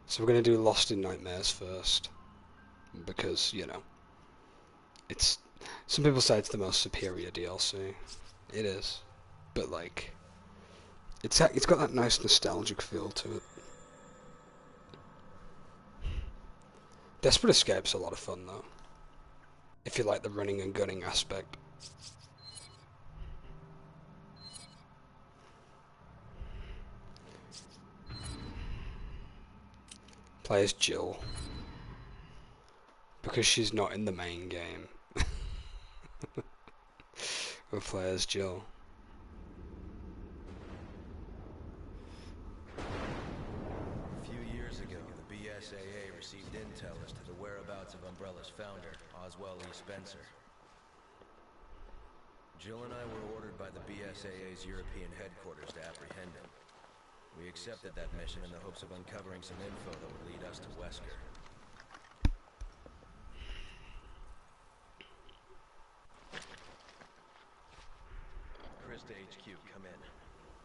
So we're going to do Lost in Nightmares first, because, you know, it's... Some people say it's the most superior DLC. It is. But, like, it's got that nice nostalgic feel to it. Desperate Escape's a lot of fun, though. If you like the running and gunning aspect. Play as Jill. Because she's not in the main game. We'll play as Jill. A few years ago, the BSAA received intel as to the whereabouts of Umbrella's founder, Oswell E. Spencer. Jill and I were ordered by the BSAA's European headquarters to apprehend him. We accepted that mission in the hopes of uncovering some info that would lead us to Wesker. Chris to HQ, come in.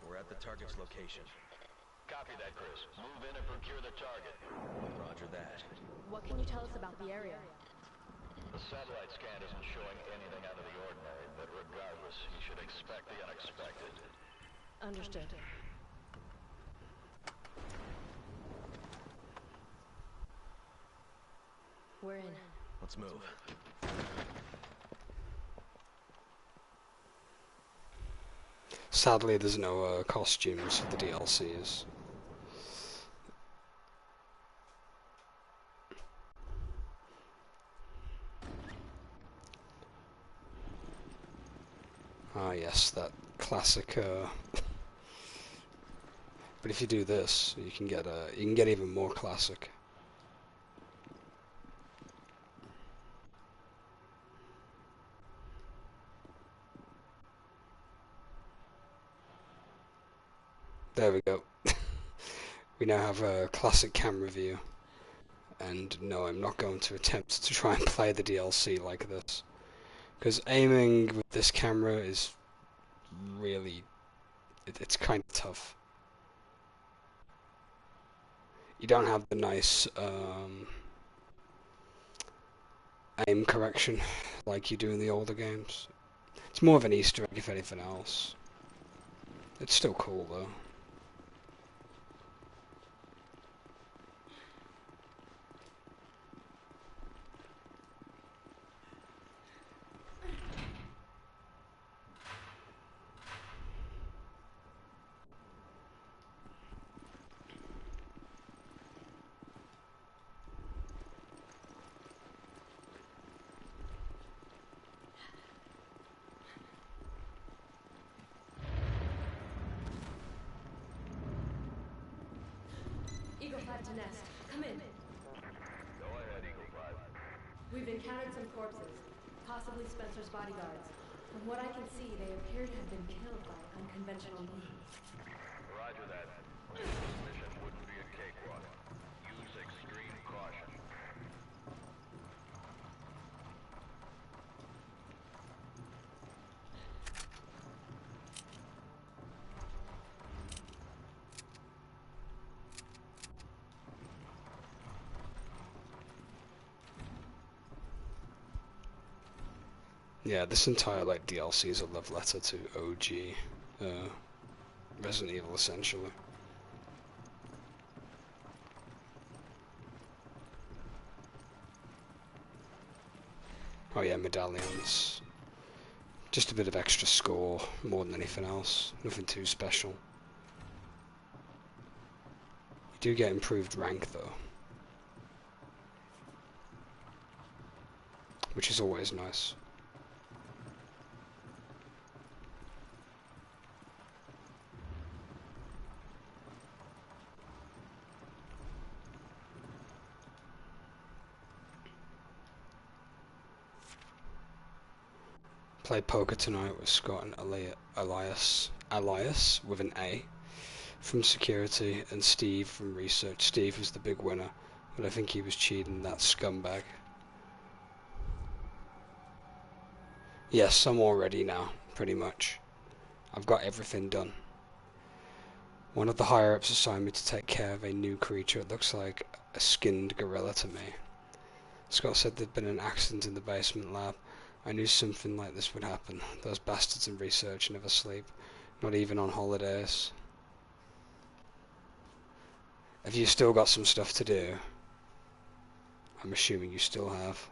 We're at the target's location. Copy that, Chris. Move in and procure the target. Roger that. What can you tell us about the area? The satellite scan isn't showing anything out of the ordinary, but regardless, you should expect the unexpected. Understood. We're in. Let's move. Sadly, there's no costumes for the DLCs. Ah, yes, that classic. But if you do this, you can get even more classic. There we go. We now have a classic camera view. And no, I'm not going to attempt to try and play the DLC like this. Because aiming with this camera is really... it's kind of tough. You don't have the nice aim correction like you do in the older games. It's more of an Easter egg if anything else. It's still cool though. Eagle 5 to Nest. Come in. Go ahead, Eagle 5. We've encountered some corpses, possibly Spencer's bodyguards. From what I can see, they appear to have been killed by unconventional means. Roger that. This mission wouldn't be a cakewalk. Use extreme caution. Yeah, this entire like DLC is a love letter to OG Resident Evil, essentially. Oh yeah, medallions. Just a bit of extra score, more than anything else. Nothing too special. You do get improved rank though, which is always nice. Played poker tonight with Scott and Elias with an A from security, and Steve from research. Steve was the big winner, but I think he was cheating, that scumbag. Yes, I'm all ready now, pretty much. I've got everything done. One of the higher-ups assigned me to take care of a new creature. It looks like a skinned gorilla to me. Scott said there'd been an accident in the basement lab. I knew something like this would happen. Those bastards in research never sleep, not even on holidays. Have you still got some stuff to do? I'm assuming you still have.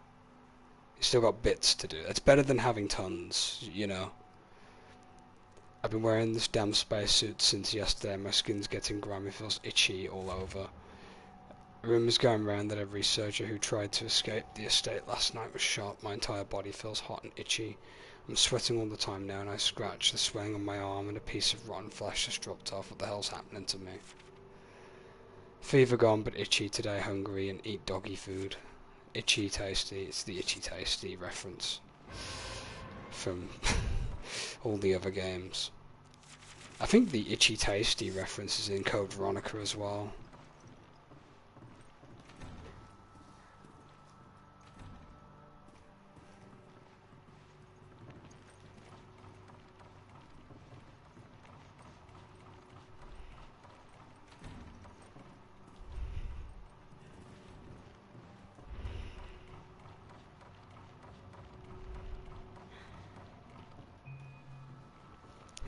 You still got bits to do. It's better than having tons, you know. I've been wearing this damn spacesuit since yesterday. My skin's getting grimy, feels itchy all over. Rumours going around that a researcher who tried to escape the estate last night was shot. My entire body feels hot and itchy. I'm sweating all the time now, and I scratch the swelling on my arm, and a piece of rotten flesh just dropped off. What the hell's happening to me? Fever gone, but itchy today. Hungry and eat doggy food. Itchy tasty. It's the itchy tasty reference from all the other games. I think the itchy tasty reference is in Code Veronica as well.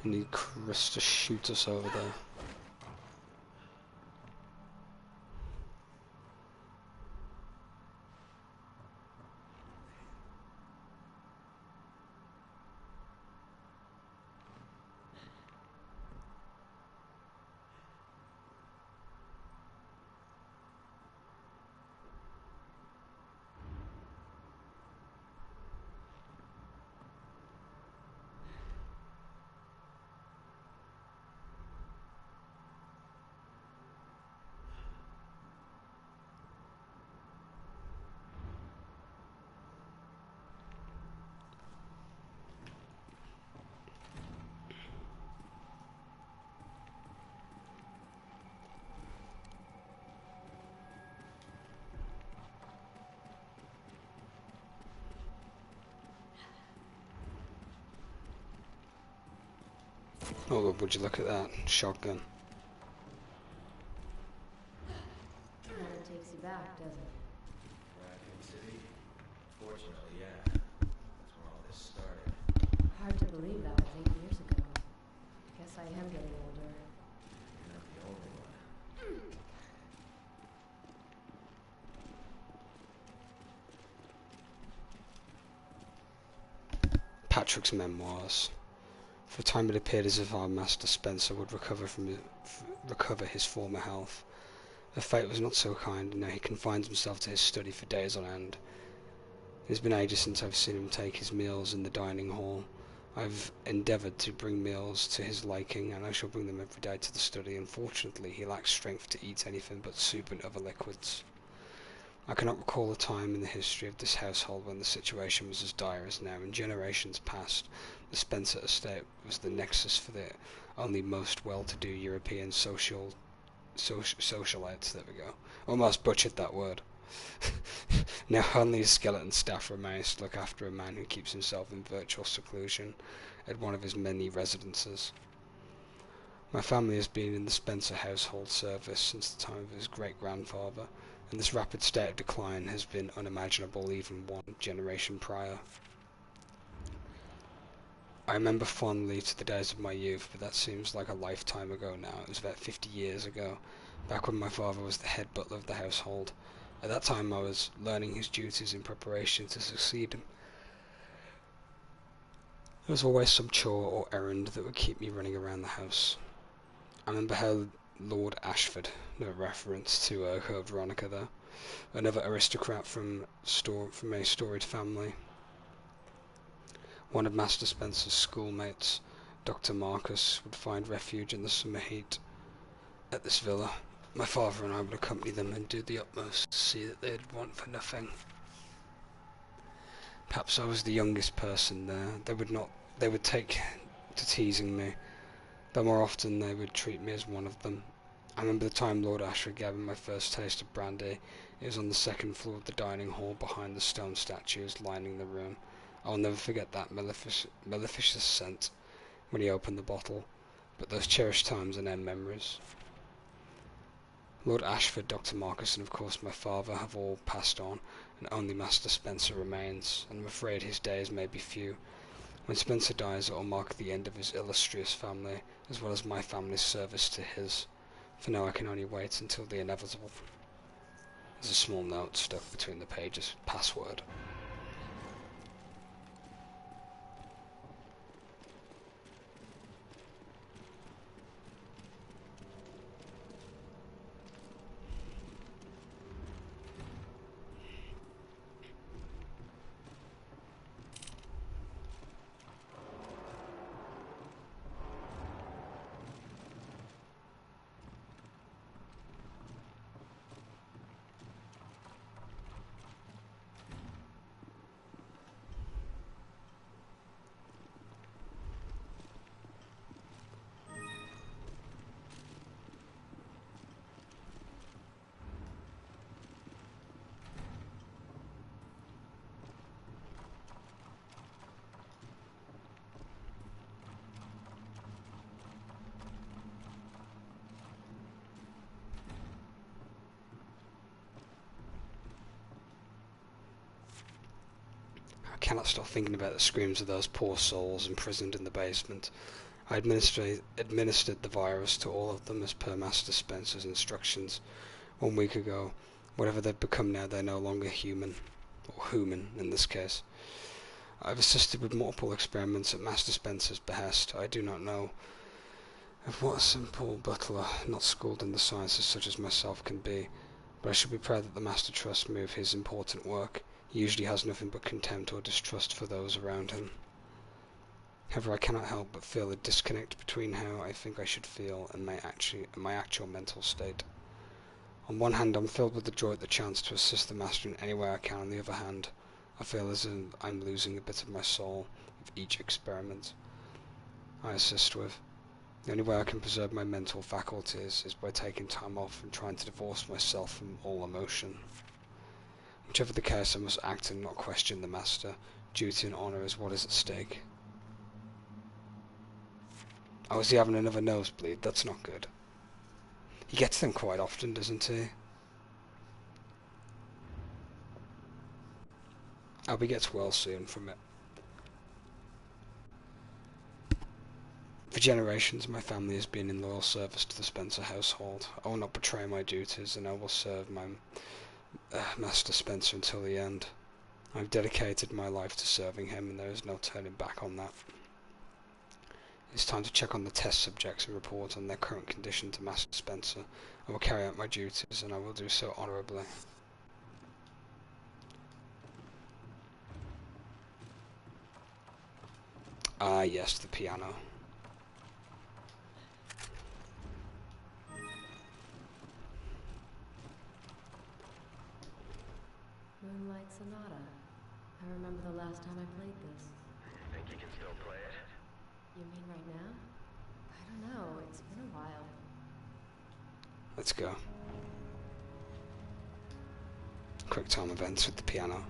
I need Chris to shoot us over there. Oh, would you look at that shotgun? Kinda takes you back, doesn't it? Raccoon City? Fortunately, yeah. That's where all this started. Hard to believe that was 8 years ago. Guess I am getting older. You're not the only one. Patrick's memoirs. For a time it appeared as if our master Spencer would recover his former health. The fate was not so kind, and now he confines himself to his study for days on end. It has been ages since I've seen him take his meals in the dining hall. I've endeavoured to bring meals to his liking, and I shall bring them every day to the study. Unfortunately, he lacks strength to eat anything but soup and other liquids. I cannot recall a time in the history of this household when the situation was as dire as now. In generations past, the Spencer estate was the nexus for the only most well-to-do European socialites. There we go. Almost butchered that word. Now only a skeleton staff remains to look after a man who keeps himself in virtual seclusion at one of his many residences. My family has been in the Spencer household service since the time of his great-grandfather, and this rapid state of decline has been unimaginable even one generation prior. I remember fondly to the days of my youth, but that seems like a lifetime ago now. It was about 50 years ago, back when my father was the head butler of the household. At that time I was learning his duties in preparation to succeed him. There was always some chore or errand that would keep me running around the house. I remember how Lord Ashford, no reference to Code Veronica there, another aristocrat from a storied family, one of Master Spencer's schoolmates, Dr. Marcus, would find refuge in the summer heat at this villa. My father and I would accompany them and do the utmost to see that they'd want for nothing. Perhaps I was the youngest person there. They would take to teasing me, but more often they would treat me as one of them. I remember the time Lord Ashford gave me my first taste of brandy. It was on the second floor of the dining hall behind the stone statues lining the room. I will never forget that mellifluous scent when he opened the bottle. but those cherished times and their memories. Lord Ashford, Dr. Marcus, and of course my father have all passed on, and only Master Spencer remains, and I'm afraid his days may be few. When Spencer dies, it will mark the end of his illustrious family, as well as my family's service to his. For now I can only wait until the inevitable. There's a small note stuck between the pages. Password. I cannot stop thinking about the screams of those poor souls imprisoned in the basement. I administered the virus to all of them as per Master Spencer's instructions 1 week ago. Whatever they've become now, they're no longer human, or human in this case. I've assisted with multiple experiments at Master Spencer's behest. I do not know of what a simple butler, not schooled in the sciences such as myself, can be, but I should be proud that the Master trusts me with his important work. He usually has nothing but contempt or distrust for those around him. However, I cannot help but feel a disconnect between how I think I should feel and my actual mental state. On one hand, I'm filled with the joy at the chance to assist the Master in any way I can. On the other hand, I feel as if I'm losing a bit of my soul with each experiment I assist with. The only way I can preserve my mental faculties is by taking time off and trying to divorce myself from all emotion. Whichever the case, I must act and not question the Master. Duty and honour is what is at stake. Oh, is he having another nosebleed? That's not good. He gets them quite often, doesn't he? I hope he gets well soon from it. For generations, my family has been in loyal service to the Spencer household. I will not betray my duties, and I will serve my Master Spencer until the end. I have dedicated my life to serving him, and there is no turning back on that. It's time to check on the test subjects and report on their current condition to Master Spencer. I will carry out my duties, and I will do so honourably. Ah, yes, the piano. Moonlight Sonata. I remember the last time I played this. Think you can still play it? You mean right now? I don't know. It's been a while. Let's go. Quick time events with the piano.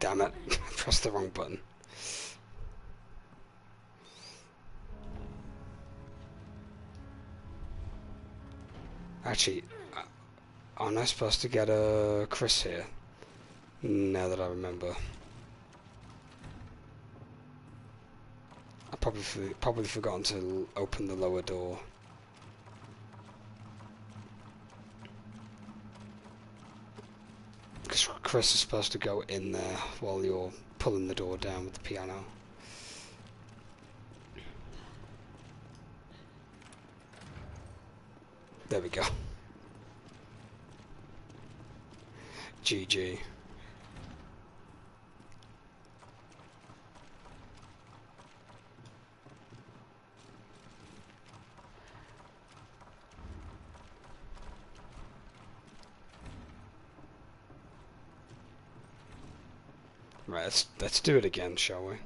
Damn it, I pressed the wrong button. Actually, aren't I supposed to get a Chris here? Now that I remember. I probably forgotten to open the lower door. Because Chris is supposed to go in there while you're pulling the door down with the piano. There we go. GG. Right, let's do it again, shall we?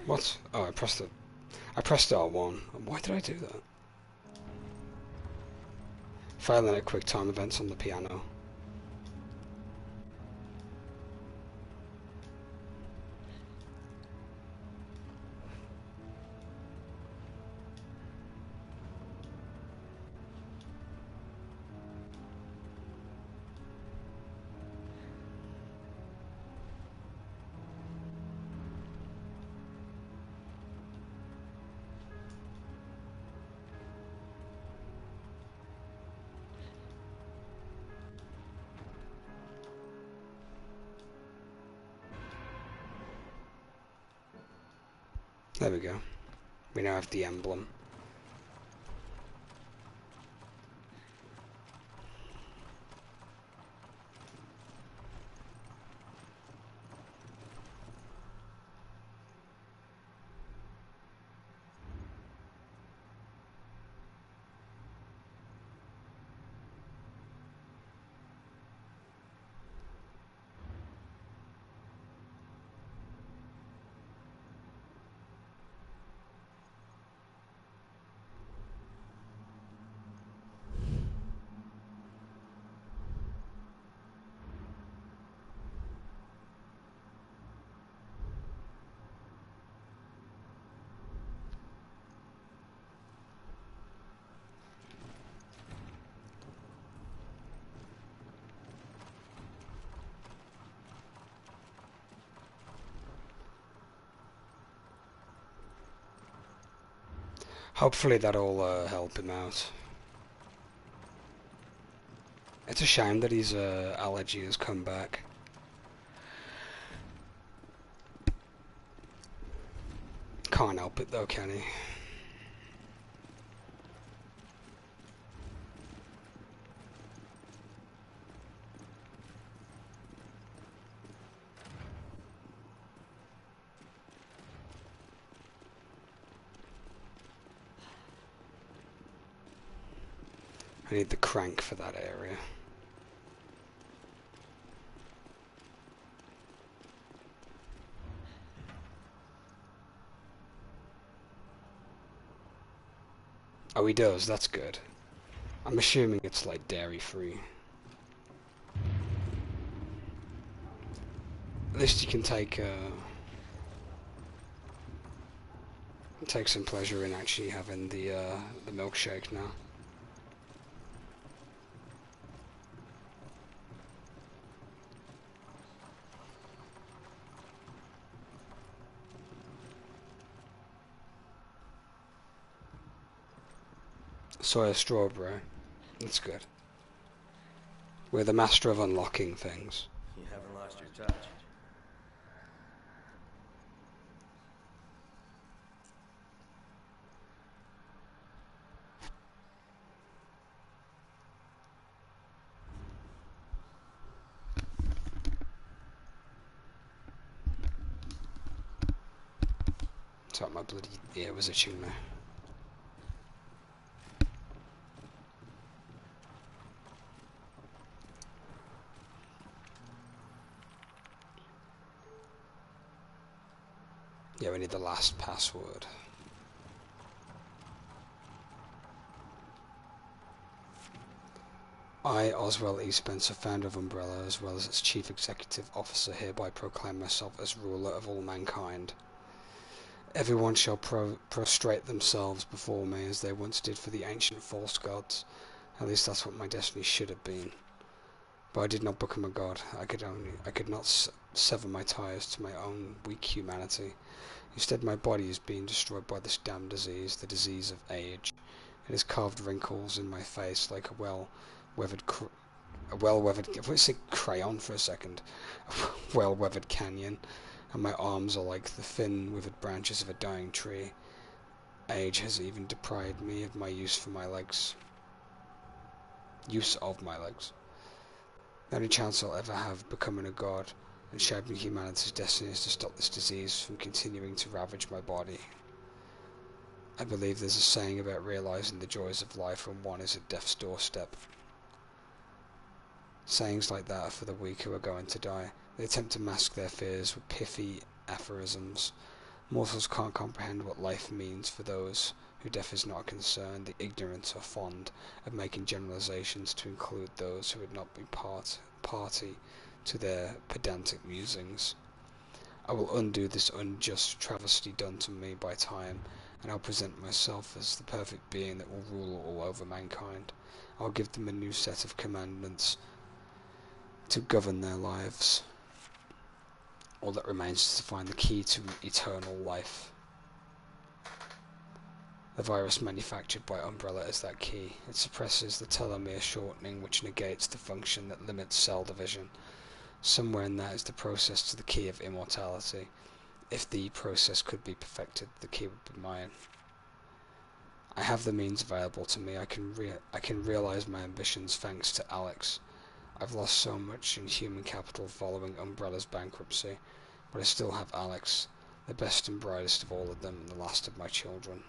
What? Oh, I pressed R1. Why did I do that? Failing at quick time events on the piano. There we go. We now have the emblem. Hopefully that'll help him out. It's a shame that his allergy has come back. Can't help it though, can he? I need the crank for that area. Oh, he does, that's good. I'm assuming it's like dairy free. At least you can take some pleasure in actually having the milkshake now. Soya strawberry. That's good. We're the master of unlocking things. You haven't lost your touch. Sorry, my bloody ear was itching there. Yeah, we need the last password. I, Oswell E. Spencer, founder of Umbrella, as well as its chief executive officer, hereby proclaim myself as ruler of all mankind. Everyone shall prostrate themselves before me as they once did for the ancient false gods. At least that's what my destiny should have been. But I did not become a god. I could not sever my ties to my own weak humanity. Instead, my body is being destroyed by this damned disease, the disease of age. It has carved wrinkles in my face like I want to say crayon for a second, a well-weathered canyon, and my arms are like the thin, withered branches of a dying tree. Age has even deprived me of my use of my legs. The only chance I'll ever have of becoming a god and shaping humanity's destiny is to stop this disease from continuing to ravage my body. I believe there's a saying about realizing the joys of life when one is at death's doorstep. Sayings like that are for the weak who are going to die. They attempt to mask their fears with pithy aphorisms. Mortals can't comprehend what life means for those who death is not a concern. The ignorant are fond of making generalizations to include those who would not be party to their pedantic musings. I will undo this unjust travesty done to me by time, and I'll present myself as the perfect being that will rule all over mankind. I'll give them a new set of commandments to govern their lives. All that remains is to find the key to eternal life. The virus manufactured by Umbrella is that key. It suppresses the telomere shortening, which negates the function that limits cell division. Somewhere in that is the process to the key of immortality. If the process could be perfected, the key would be mine. I have the means available to me. I can realize my ambitions thanks to Alex. I've lost so much in human capital following Umbrella's bankruptcy, but I still have Alex, the best and brightest of all of them, and the last of my children.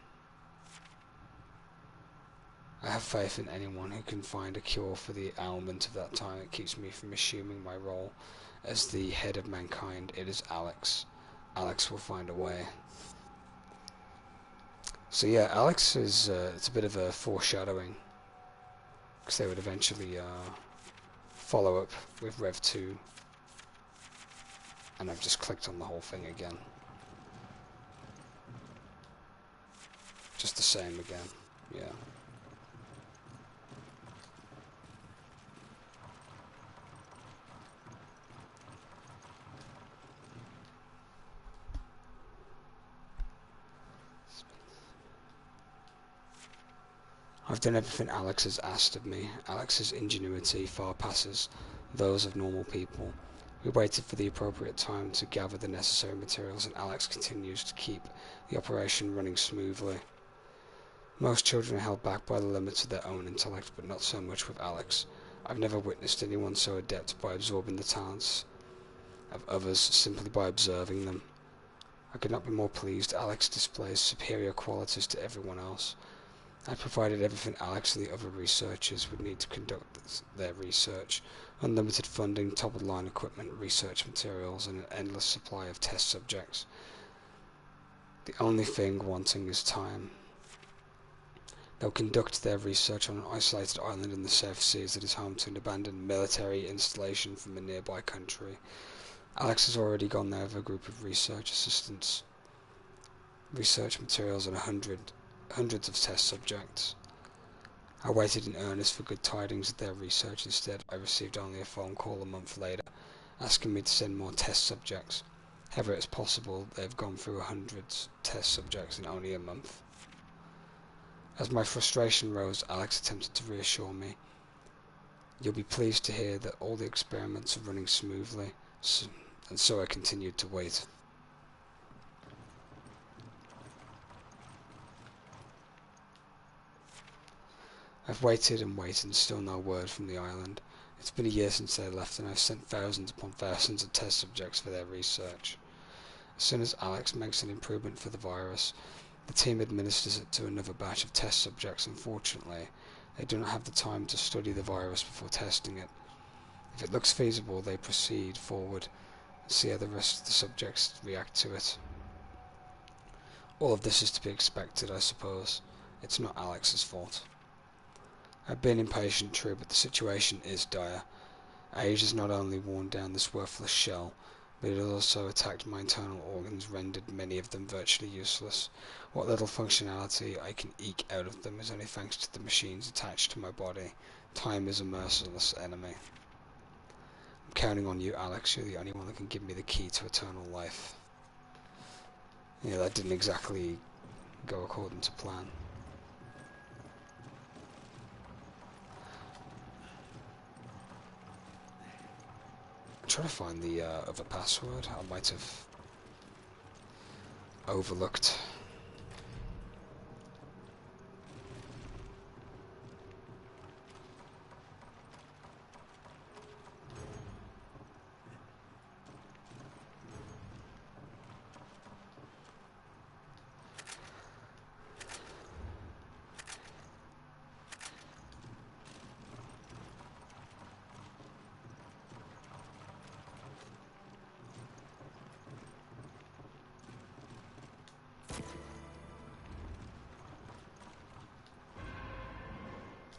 I have faith in anyone who can find a cure for the ailment of that time that keeps me from assuming my role as the head of mankind. It is Alex. Alex will find a way. So yeah, Alex is, it's a bit of a foreshadowing, because they would eventually follow up with Rev 2, and I've just clicked on the whole thing again. Just the same again, yeah. I've done everything Alex has asked of me. Alex's ingenuity far passes those of normal people. We waited for the appropriate time to gather the necessary materials, and Alex continues to keep the operation running smoothly. Most children are held back by the limits of their own intellect, but not so much with Alex. I've never witnessed anyone so adept by absorbing the talents of others simply by observing them. I could not be more pleased. Alex displays superior qualities to everyone else. I provided everything Alex and the other researchers would need to conduct their research: unlimited funding, top-of-the-line equipment, research materials, and an endless supply of test subjects. The only thing wanting is time. They'll conduct their research on an isolated island in the South Seas that is home to an abandoned military installation from a nearby country. Alex has already gone there with a group of research assistants, research materials, and hundreds of test subjects. I waited in earnest for good tidings of their research. Instead, I received only a phone call a month later, asking me to send more test subjects. However, it's possible they have gone through 100 test subjects in only a month. As my frustration rose, Alex attempted to reassure me. You'll be pleased to hear that all the experiments are running smoothly, and so I continued to wait. I've waited and waited, and still no word from the island. It's been a year since they left, and I've sent thousands upon thousands of test subjects for their research. As soon as Alex makes an improvement for the virus, the team administers it to another batch of test subjects. Unfortunately, they do not have the time to study the virus before testing it. If it looks feasible, they proceed forward and see how the rest of the subjects react to it. All of this is to be expected, I suppose. It's not Alex's fault. I've been impatient, true, but the situation is dire. Age has not only worn down this worthless shell, but it has also attacked my internal organs, rendered many of them virtually useless. What little functionality I can eke out of them is only thanks to the machines attached to my body. Time is a merciless enemy. I'm counting on you, Alex. You're the only one that can give me the key to eternal life. Yeah, that didn't exactly go according to plan. I'm trying to find the other password. I might have overlooked.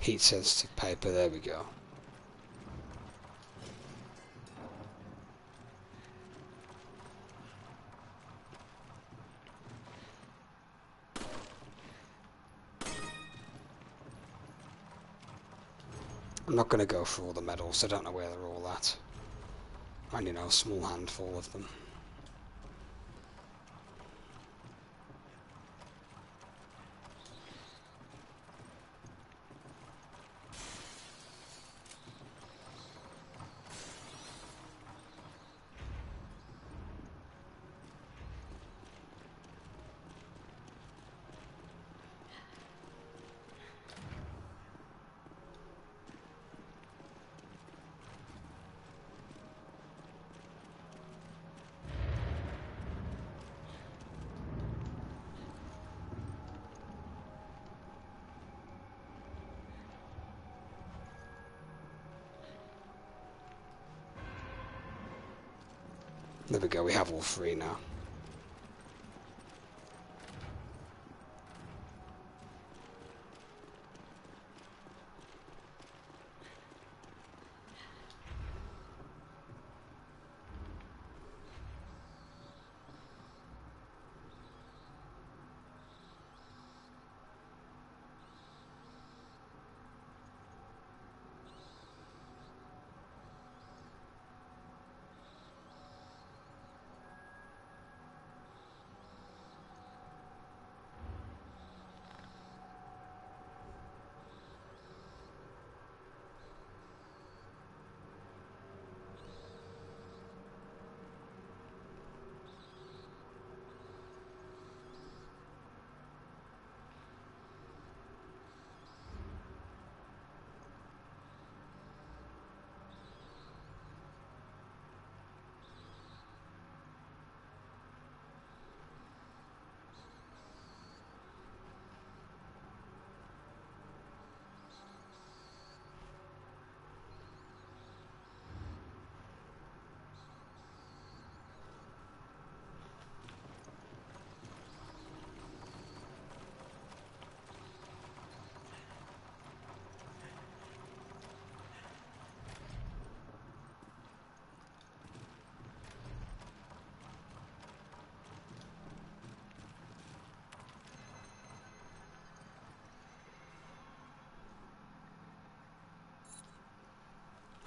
Heat sensitive paper, there we go. I'm not going to go for all the medals, I don't know where they're all at. I only know a small handful of them. There we go, we have all three now.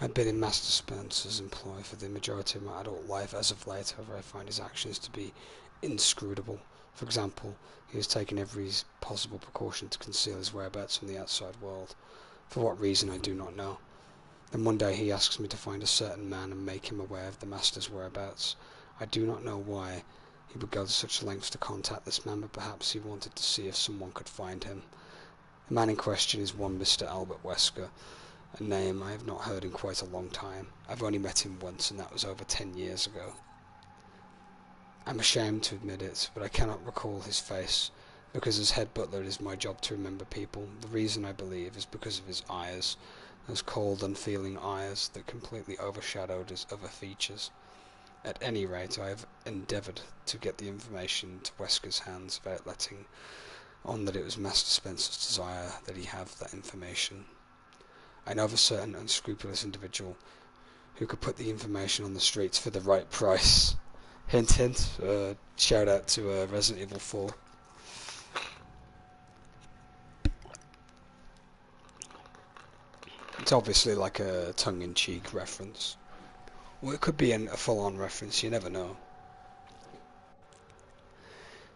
I've been in Master Spencer's employ for the majority of my adult life. As of late, however, I find his actions to be inscrutable. For example, he has taken every possible precaution to conceal his whereabouts from the outside world. For what reason, I do not know. Then one day he asks me to find a certain man and make him aware of the Master's whereabouts. I do not know why he would go to such lengths to contact this man, but perhaps he wanted to see if someone could find him. The man in question is one Mr. Albert Wesker, a name I have not heard in quite a long time. I've only met him once, and that was over 10 years ago. I'm ashamed to admit it, but I cannot recall his face, because as head butler it is my job to remember people. The reason, I believe, is because of his eyes, those cold, unfeeling eyes that completely overshadowed his other features. At any rate, I have endeavoured to get the information into Wesker's hands without letting on that it was Master Spencer's desire that he have that information. I know of a certain unscrupulous individual who could put the information on the streets for the right price. Hint, hint. Shout out to Resident Evil 4. It's obviously like a tongue-in-cheek reference. Or it could be a full-on reference, you never know.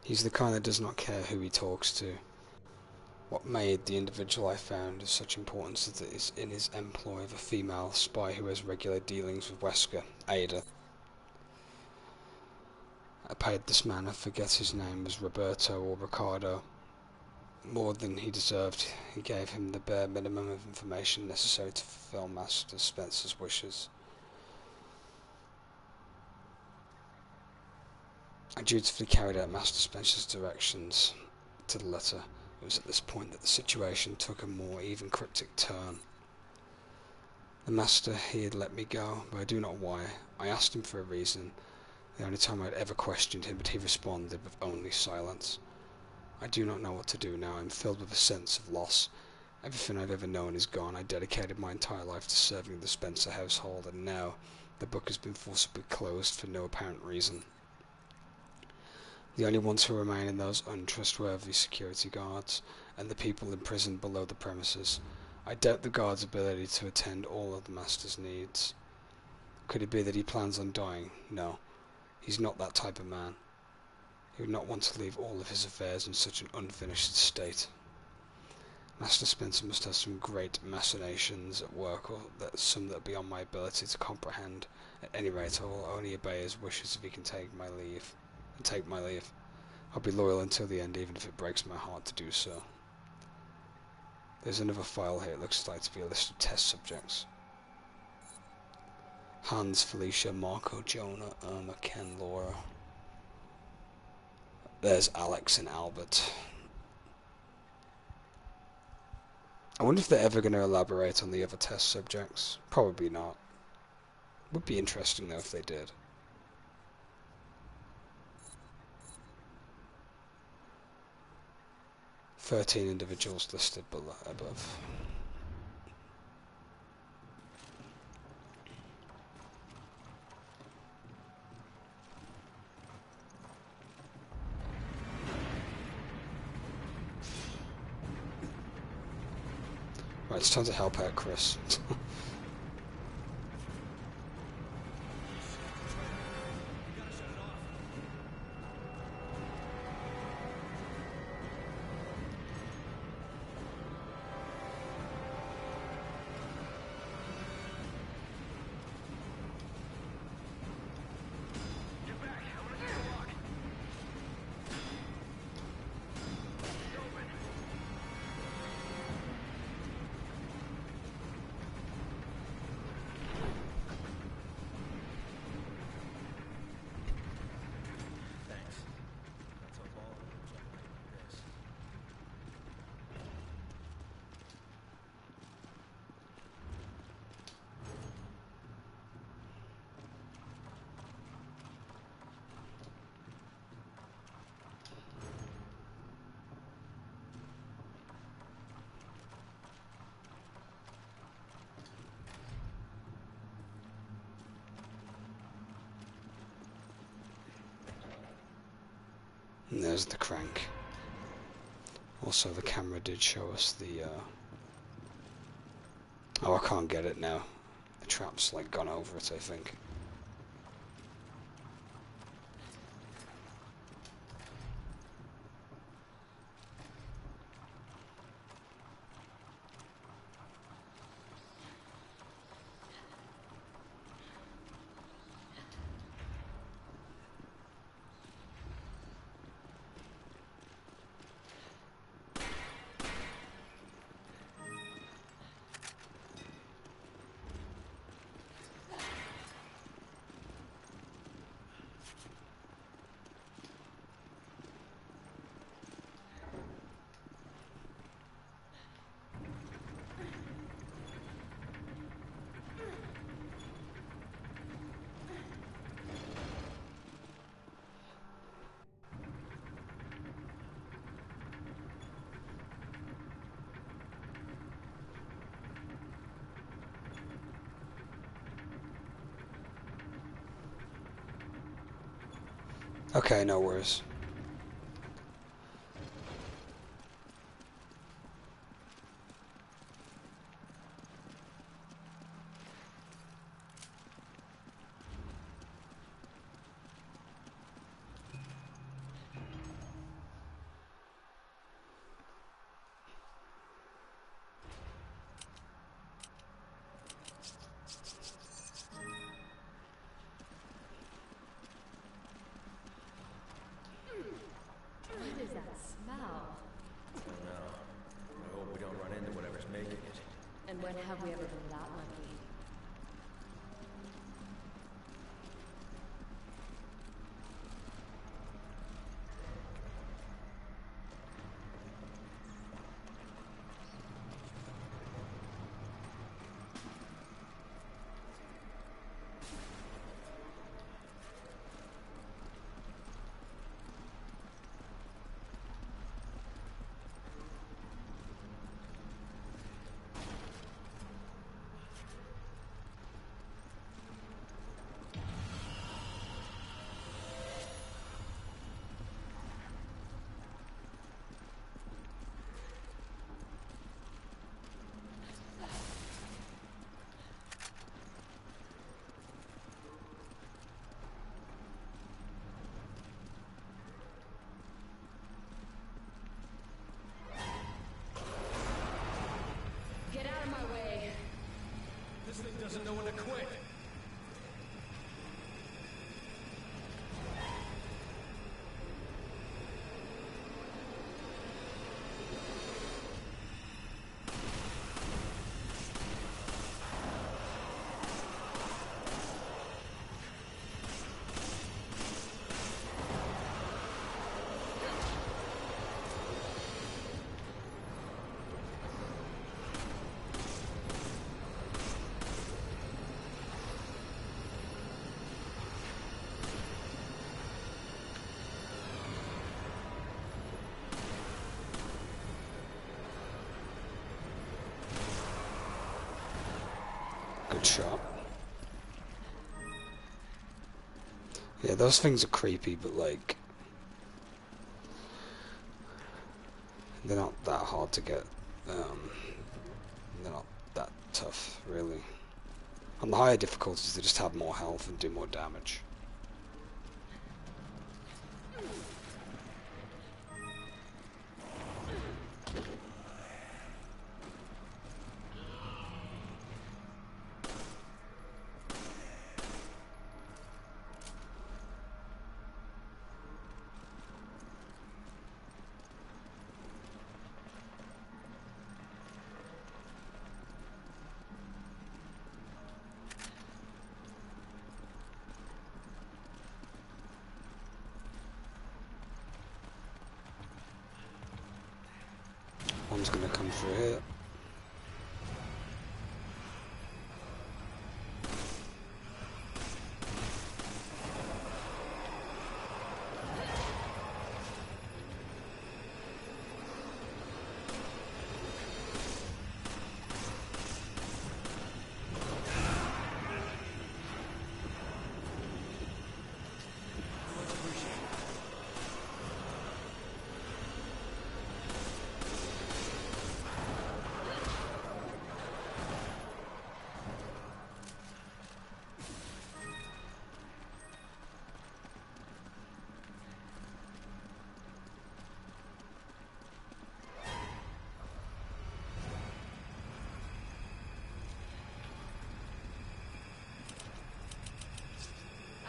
He's the kind that does not care who he talks to. What made the individual I found of such importance is that it is in his employ of a female spy who has regular dealings with Wesker, Ada. I paid this man, I forget his name, was Roberto or Ricardo, more than he deserved. He gave him the bare minimum of information necessary to fulfill Master Spencer's wishes. I dutifully carried out Master Spencer's directions to the letter. It was at this point that the situation took a more even cryptic turn. The Master, he had let me go, but I do not know why. I asked him for a reason, the only time I had ever questioned him, but he responded with only silence. I do not know what to do now. I am filled with a sense of loss. Everything I've ever known is gone. I dedicated my entire life to serving the Spencer household, and now the book has been forcibly closed for no apparent reason. The only ones who remain are those untrustworthy security guards, and the people imprisoned below the premises. I doubt the guard's ability to attend all of the Master's needs. Could it be that he plans on dying? No. He's not that type of man. He would not want to leave all of his affairs in such an unfinished state. Master Spencer must have some great machinations at work, or some that are beyond my ability to comprehend. At any rate, I will only obey his wishes if he can take my leave. I'll be loyal until the end, even if it breaks my heart to do so. There's another file here. It looks like to be a list of test subjects. Hans, Felicia, Marco, Jonah, Irma, Ken, Laura. There's Alex and Albert. I wonder if they're ever going to elaborate on the other test subjects. Probably not. Would be interesting though if they did. "13 individuals listed above." Right, it's time to help out Chris. And there's the crank. Also, the camera did show us the, Oh, I can't get it now. The trap's, like, gone over it, I think. Okay, no worries. have we ever been that lucky? Get out of my way! This thing doesn't know when to quit. Good shot. Yeah, those things are creepy, but like they're not that hard to get. They're not that tough, really. On the higher difficulties, they just have more health and do more damage. One's gonna come through here.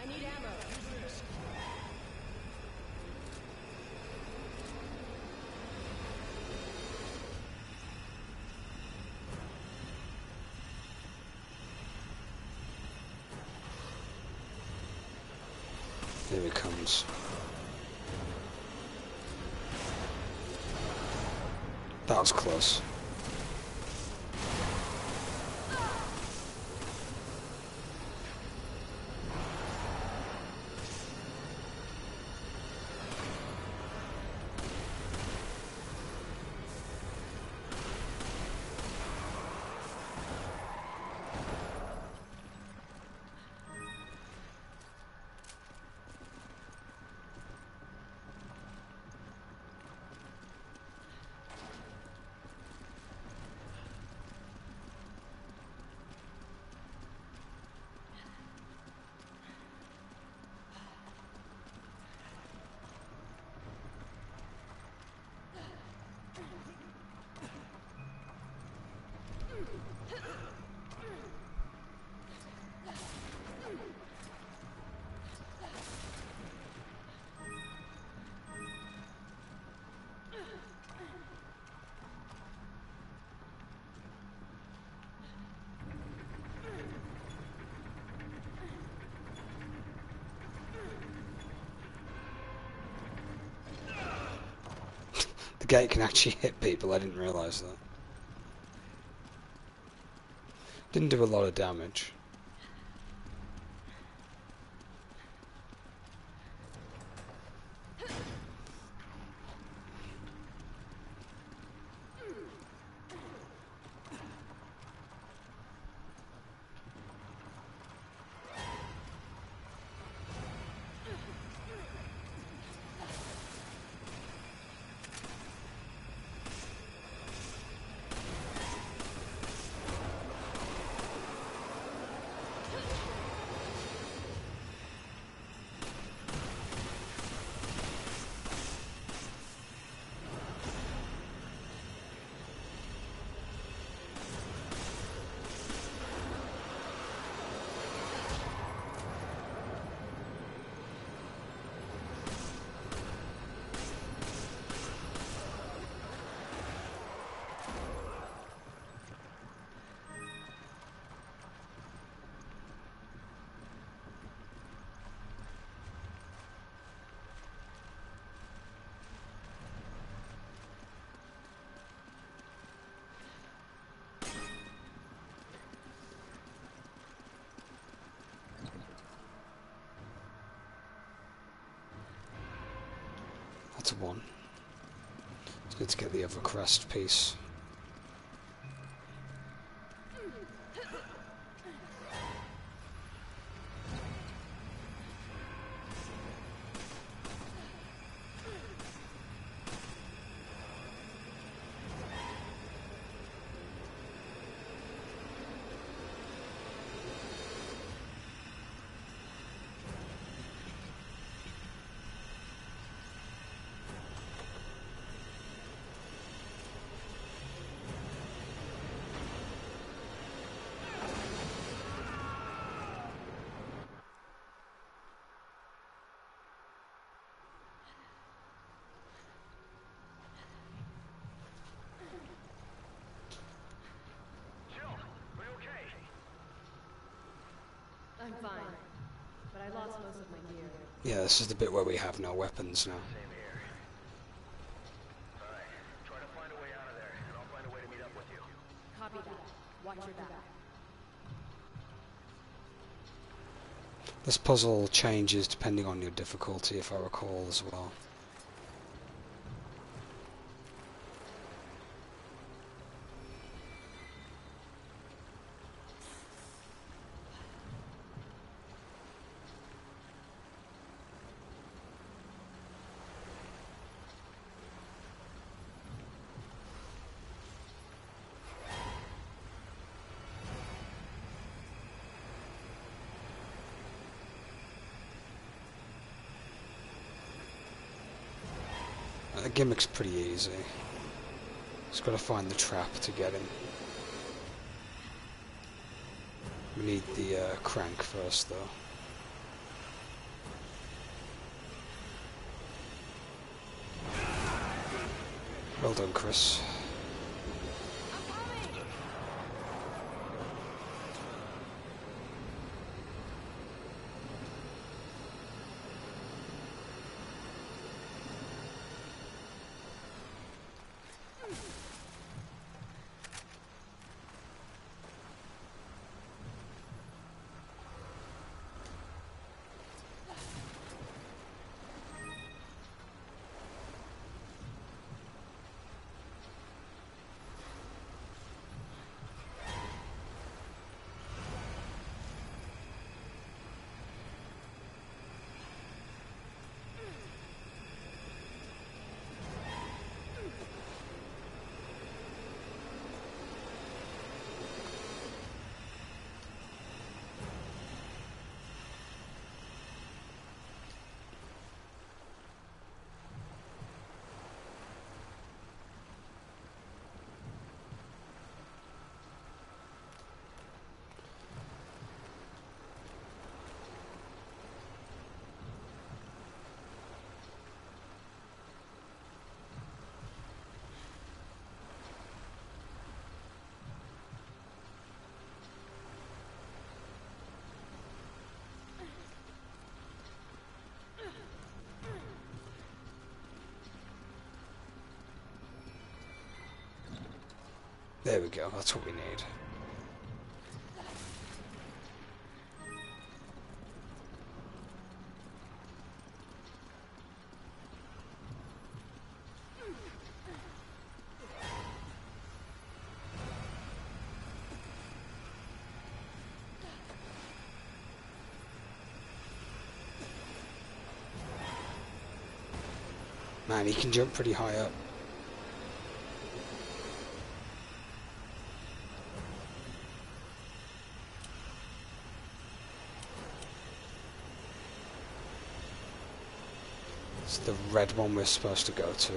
I need ammo. Here it comes. That was close. gate can actually hit people. I didn't realise that. Didn't do a lot of damage. That's a 1. It's good to get the other crest piece. I'm fine, but I lost most of my gear. Yeah, this is the bit where we have no weapons now. Same here. Alright, try to find a way out of there, and I'll find a way to meet up with you. Copy that. Watch your back. This puzzle changes depending on your difficulty, if I recall, as well. The gimmick's pretty easy. Just gotta find the trap to get him. We need the crank first, though. Well done, Chris. There we go, that's what we need. Man, he can jump pretty high up. It's the red one we're supposed to go to.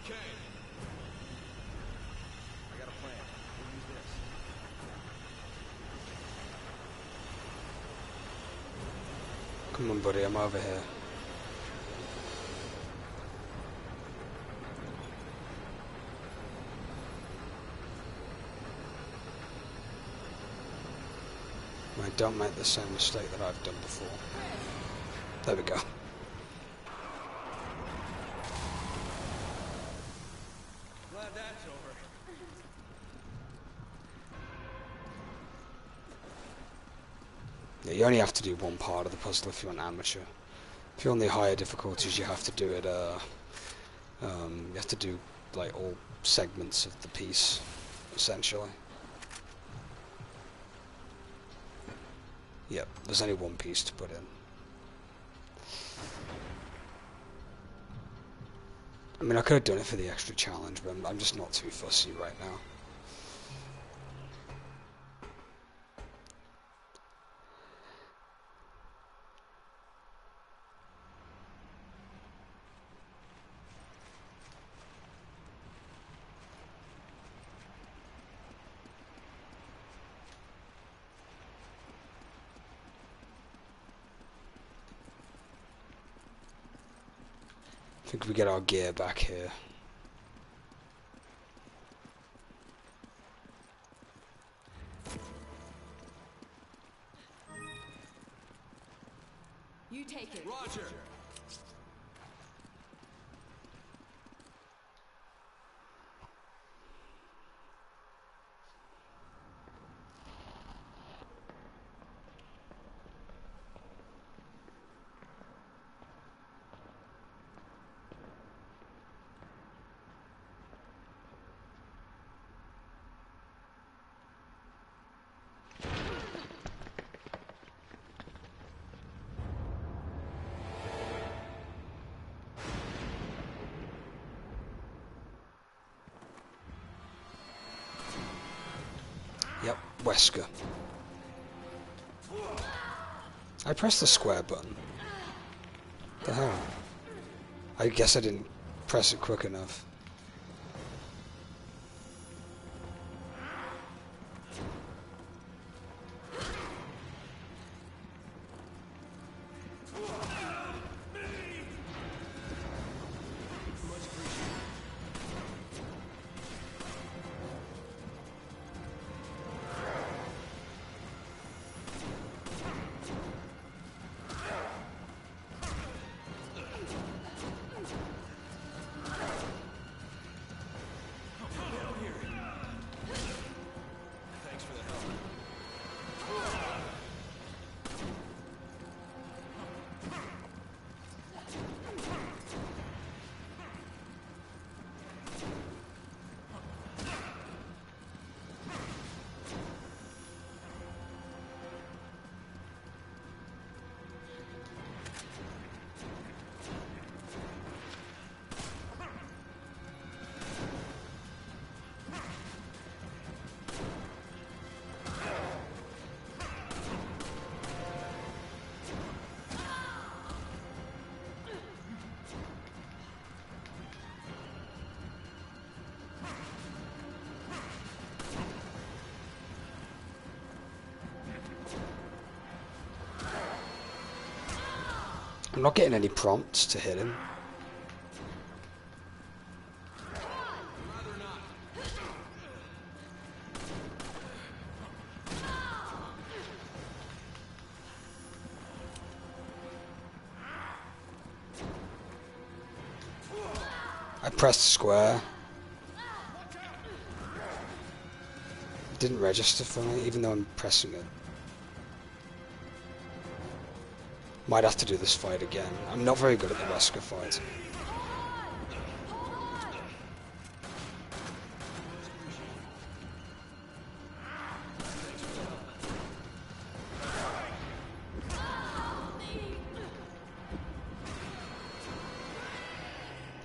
Okay. I got a plan. We'll use this. Come on, buddy, I'm over here. Right, don't make the same mistake that I've done before. There we go. Glad that's over. Yeah, you only have to do one part of the puzzle if you're an amateur. If you're on the higher difficulties, you have to do it, you have to do, like, all segments of the piece, essentially. Yep, there's only one piece to put in. I mean, I could have done it for the extra challenge, but I'm just not too fussy right now. I think we get our gear back here. You take it. Roger. Yep, Wesker. I pressed the square button. The hell? I guess I didn't press it quick enough. I'm not getting any prompts to hit him. I pressed square. It didn't register for me, even though I'm pressing it. Might have to do this fight again. I'm not very good at the Wesker fight.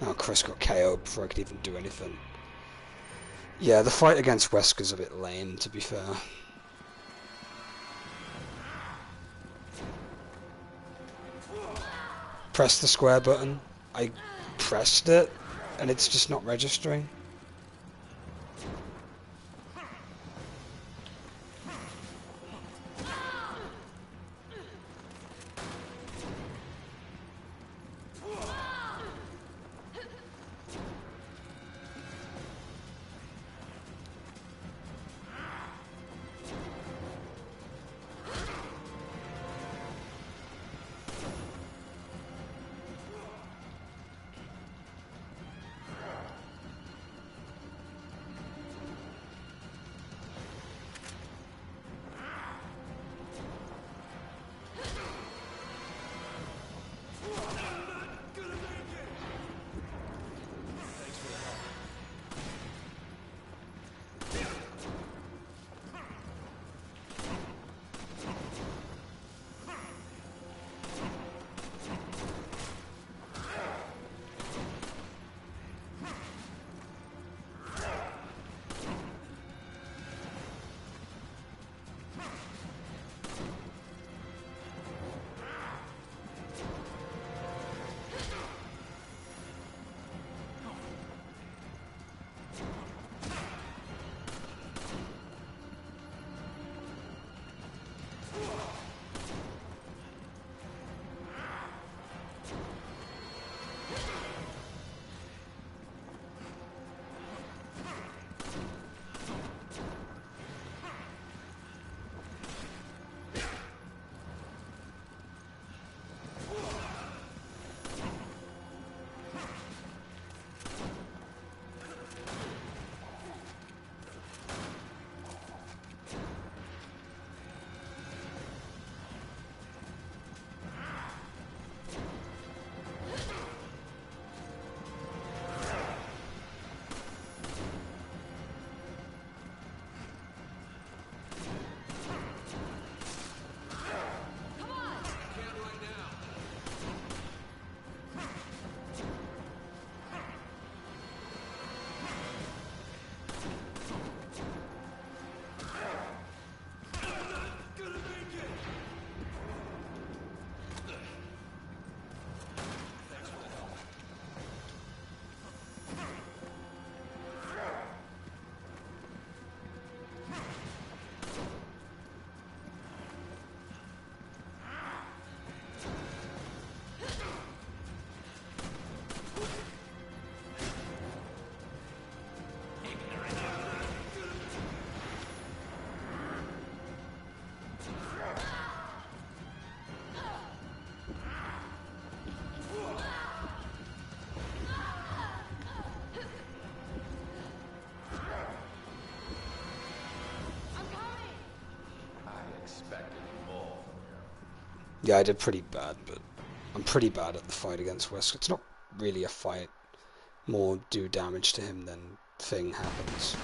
Oh, Chris got KO'd before I could even do anything. Yeah, the fight against Wesker's a bit lame, to be fair. Press the square button. I pressed it, and it's just not registering. Yeah, I did pretty bad, but I'm pretty bad at the fight against Wesker. It's not really a fight. More do damage to him than thing happens.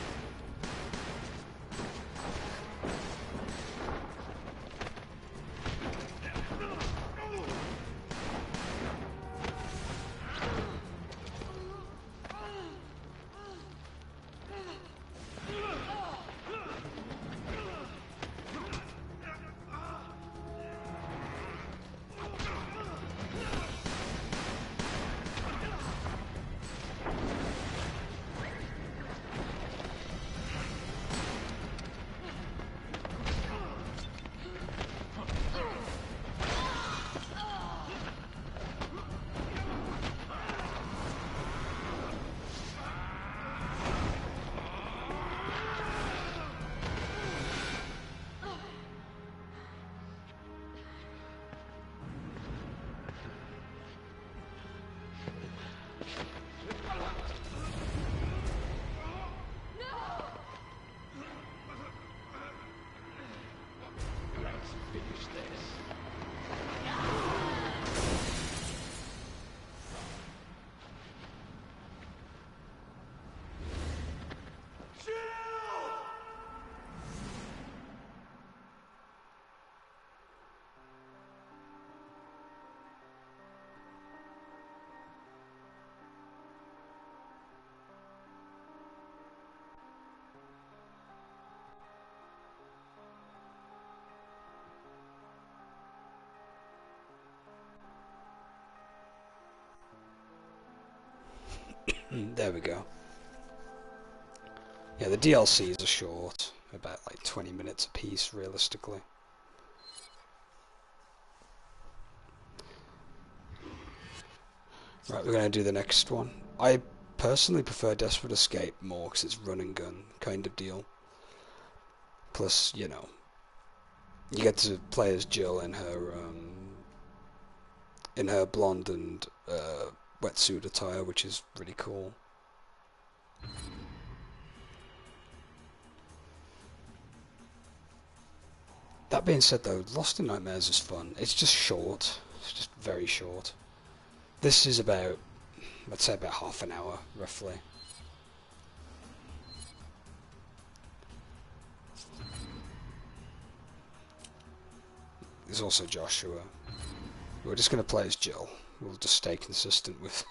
There we go. Yeah, the DLCs are short, about like 20 minutes a piece, realistically. Right, we're going to do the next one. I personally prefer Desperate Escape more because it's run and gun kind of deal. Plus, you know, you get to play as Jill in her blonde and wetsuit attire, which is really cool. That being said, though, Lost in Nightmares is fun. It's just short. It's just very short. This is about, let's say, about half an hour, roughly. There's also Joshua. We're just going to play as Jill. We'll just stay consistent with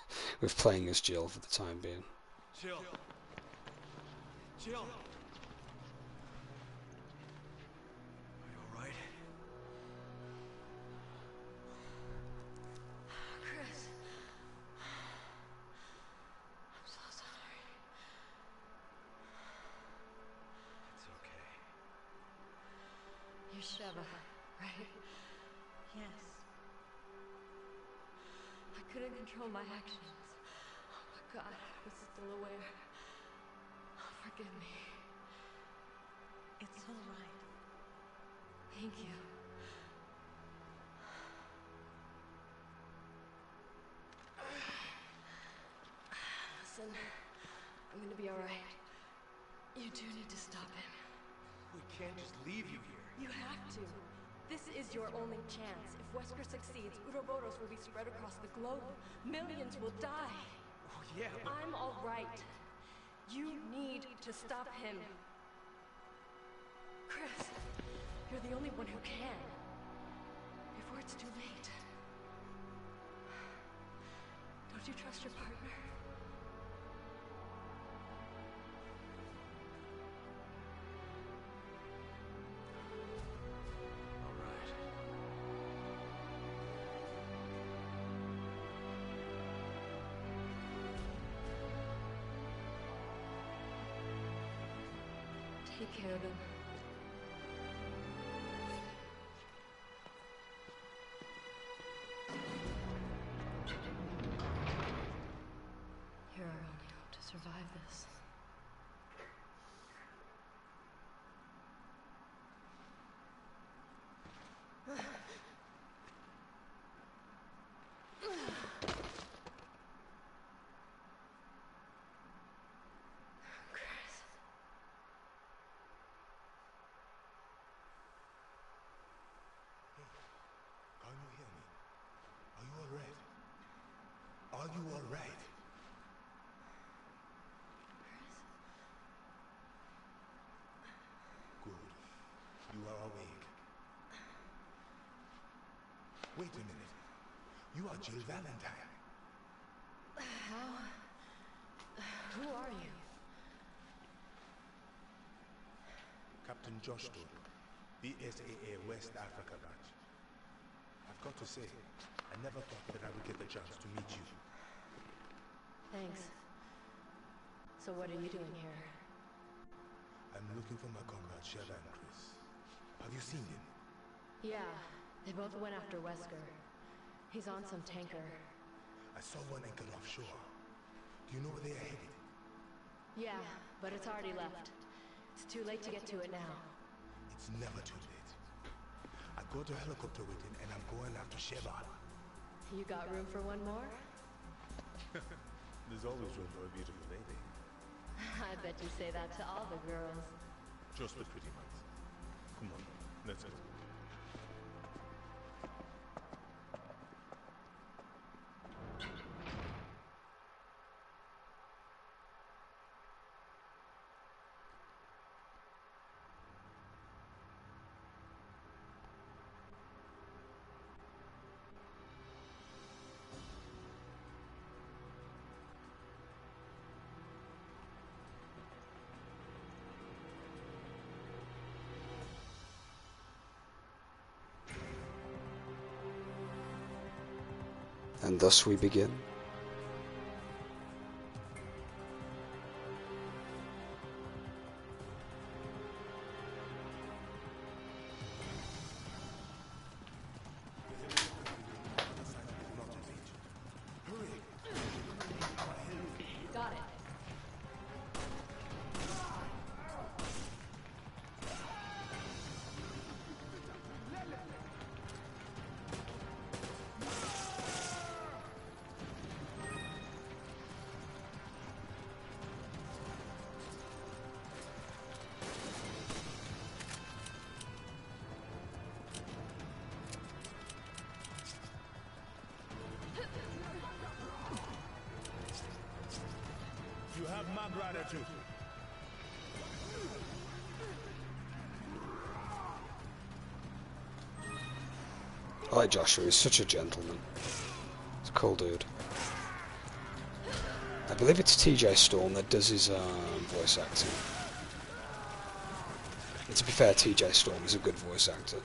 playing as Jill for the time being. Jill. Jill. Are you alright? Chris. I'm so sorry. It's okay. You're Sheva, right? Yes. I couldn't control my actions. Oh my god, I was still aware. Oh, forgive me. It's all right. Thank you. Listen, I'm gonna be alright. You do need to stop him. We can't just leave you here. You have to. This is your only chance. If Wesker succeeds, Uroboros will be spread across the globe. Millions will die. Oh, yeah, but... I'm alright. You need to stop him. Chris, you're the only one who can. Before it's too late. Don't you trust your partner? All right. Take care of him. You're our only hope to survive this. Chris. Can you hear me? Are you alright? Are you alright? Good. You are awake. Wait a minute. You are Jill Valentine. How? Who are you? Captain Josh Todd, BSAA West Africa branch. I've got to say, I never thought that I would get the chance to meet you. Thanks. So what are you doing here? I'm looking for my comrade Sheva and Chris. Have you seen them? Yeah, they both went after Wesker. He's on some tanker. I saw one anchored offshore. Do you know where they are headed? Yeah, but it's already left. It's too late to get to it now. It's never too late. I got a helicopter with him and I'm going after Sheva. You got room for one more? There's always room for a beautiful lady. I bet you say that to all the girls. Just the pretty ones. Come on, let's go. And thus we begin. brother too. I like Joshua, he's such a gentleman. He's a cool dude. I believe it's TJ Storm that does his voice acting. And to be fair, TJ Storm is a good voice actor.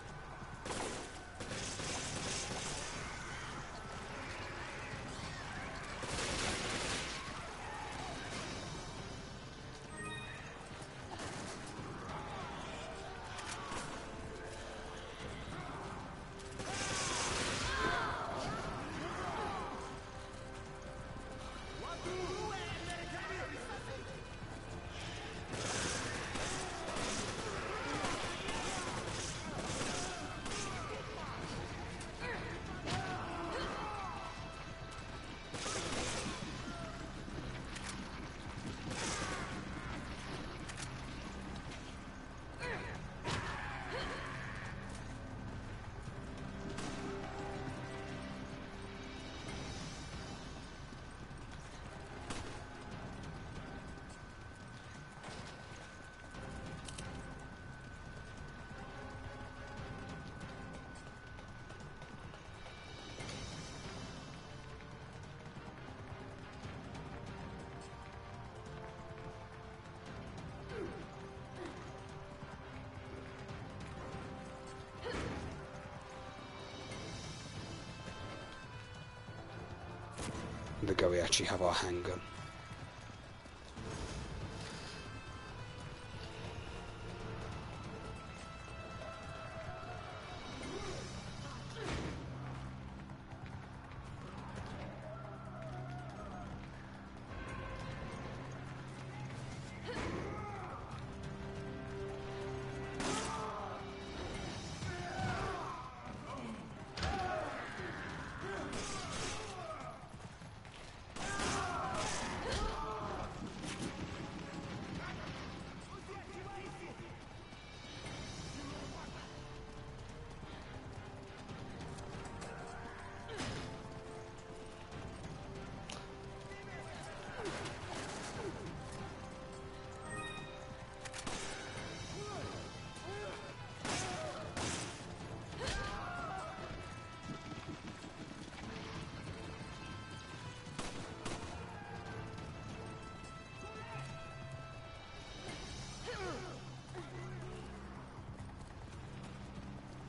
There we go, we actually have our handgun.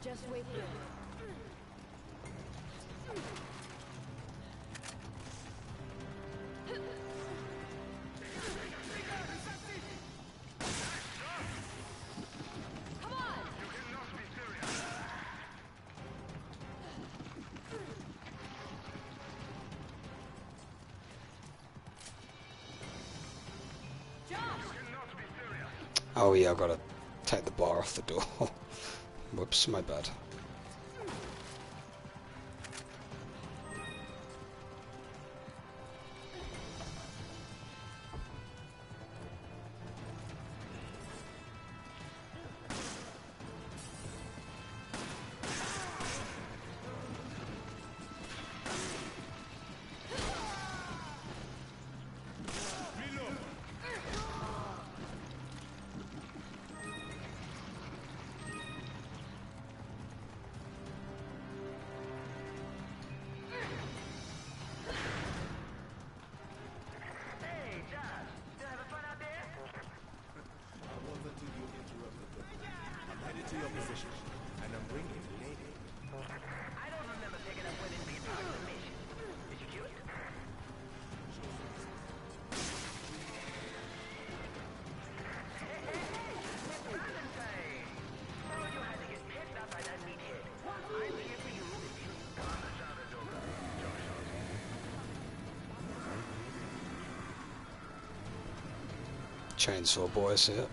Just wait here. Come on! Josh! Oh yeah, I've got to take the bar off the door. Whoops, my bad. To your position, and I'm bringing the lady. I don't remember picking up women being part of the mission. Did you do it? It's Valentine! Oh, you had to get picked up by that meathead. I'm here for you if you... Chainsaw boys here.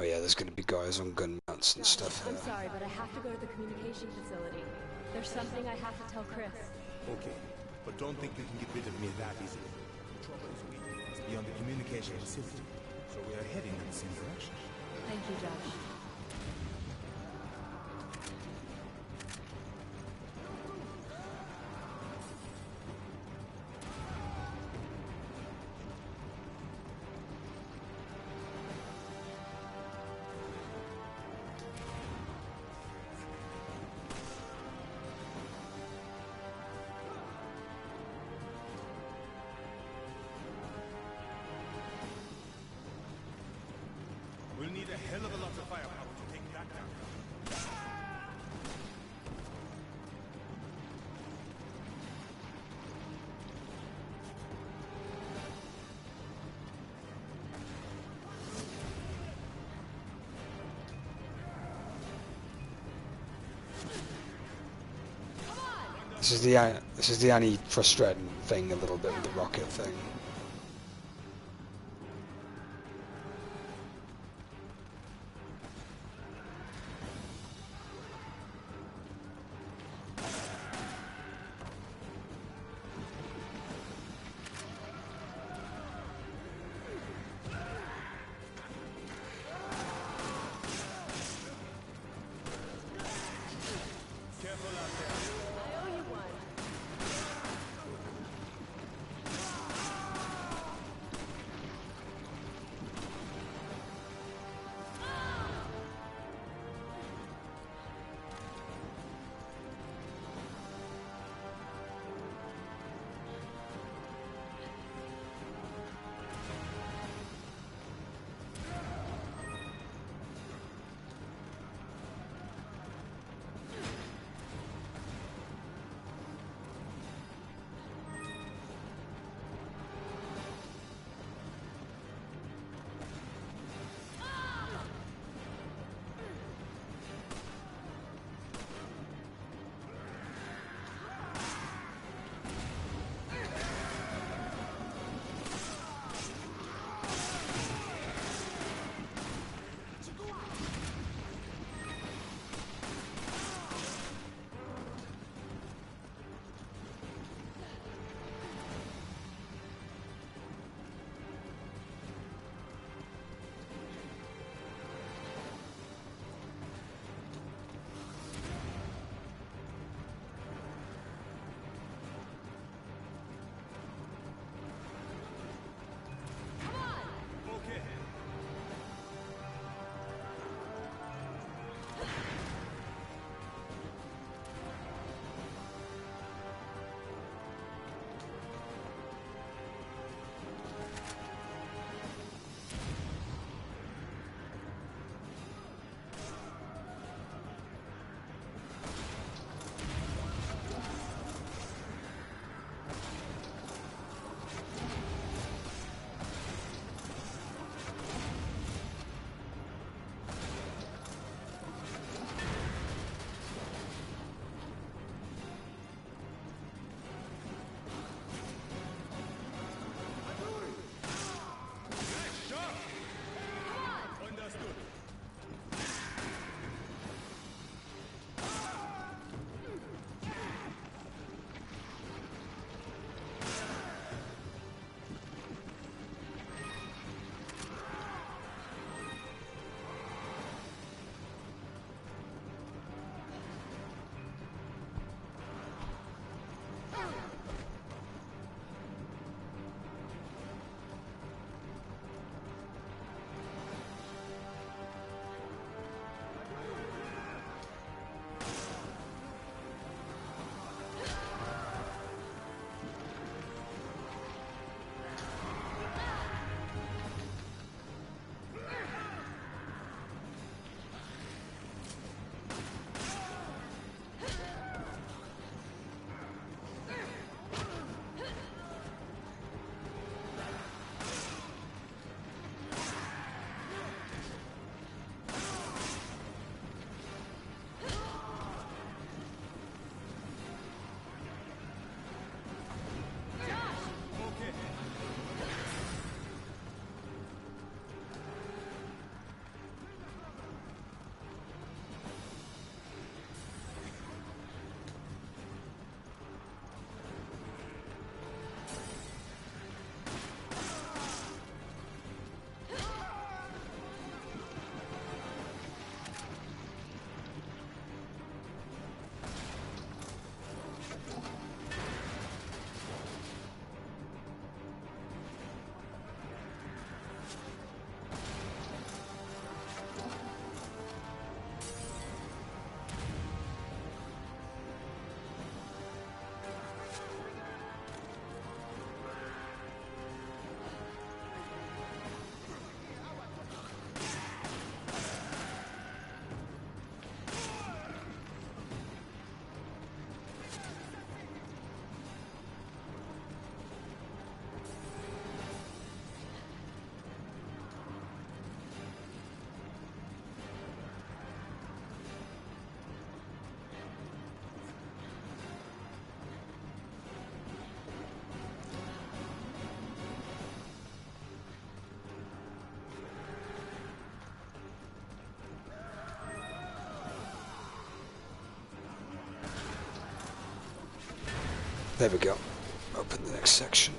Oh yeah, there's gonna be guys on gun mounts and Josh, stuff I'm here. sorry, but I have to go to the communication facility. There's something I have to tell Chris. Okay, but don't think you can get rid of me that easily. The trouble is we must be on the communication facility, so we are heading in the same direction. Thank you, Josh. We'll need a hell of a lot of firepower to take that down. This is the only frustrating thing a little bit with the rocket thing. There we go. Open the next section.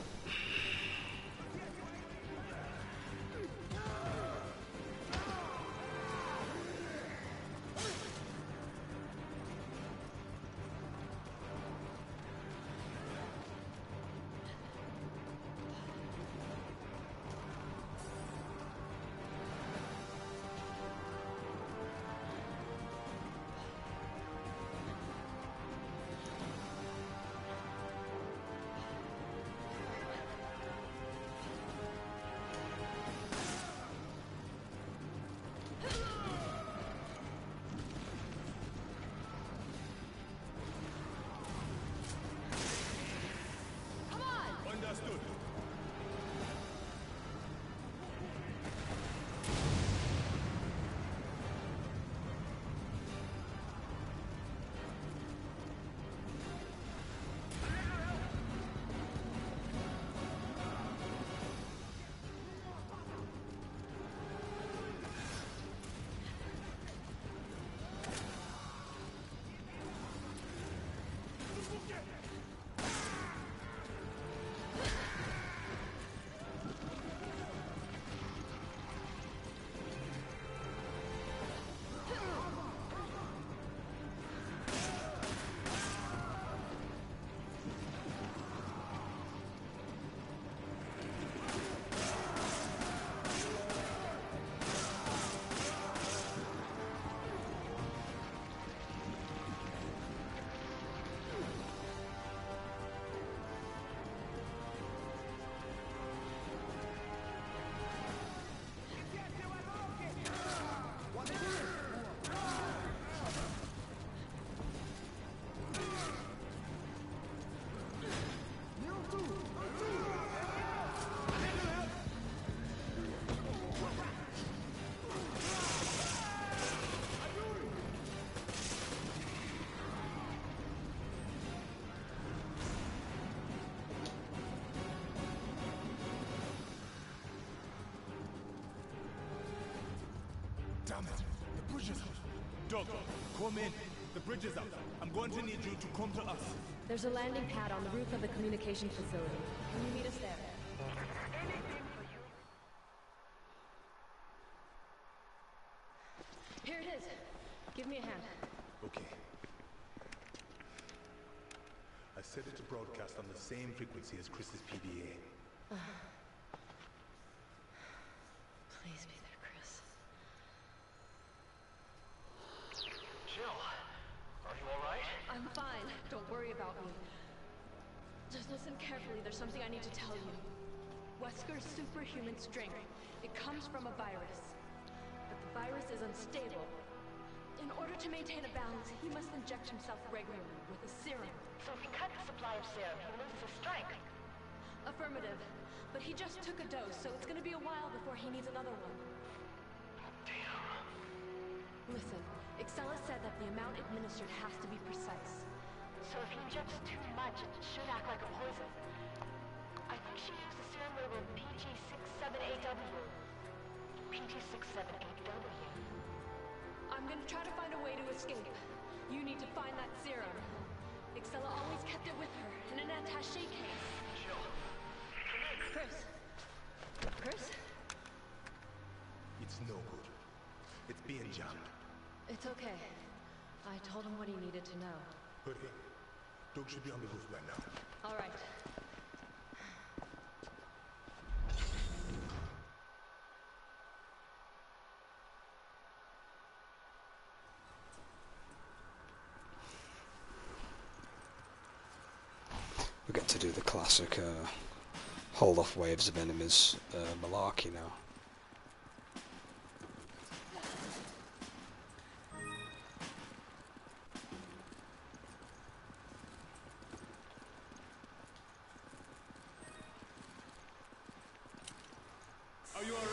Understood. Damn it. The bridge is out. Doc, come in. The bridge is out. I'm going to need you to come to us. There's a landing pad on the roof of the communication facility. Can you meet us there? Here it is. Give me a hand. Okay. I set it to broadcast on the same frequency as Chris's PDA. Please be there, Chris. Jill, are you alright? I'm fine. Don't worry about me. Just listen carefully. There's something I need to tell you. Wesker's superhuman strength. It comes from a virus. But the virus is unstable. In order to maintain a balance, he must inject himself regularly with a serum. So if he cuts the supply of serum, he loses his strength. Affirmative. But he just took a dose, so it's gonna be a while before he needs another one. Damn. Listen, Excella said that the amount administered has to be precise. So if he injects too much, it should act like a poison. I think she used the serum label PG678W. PG678W. I'm gonna try to find a way to escape. You need to find that serum. Excella always kept it with her, in an attaché case. Jill. Chris? Chris? It's no good. It's being jammed. It's okay. I told him what he needed to know. Hurry. Doug should be on the roof by now. All right. We get to do the classic hold off waves of enemies malarkey now. Are you alright?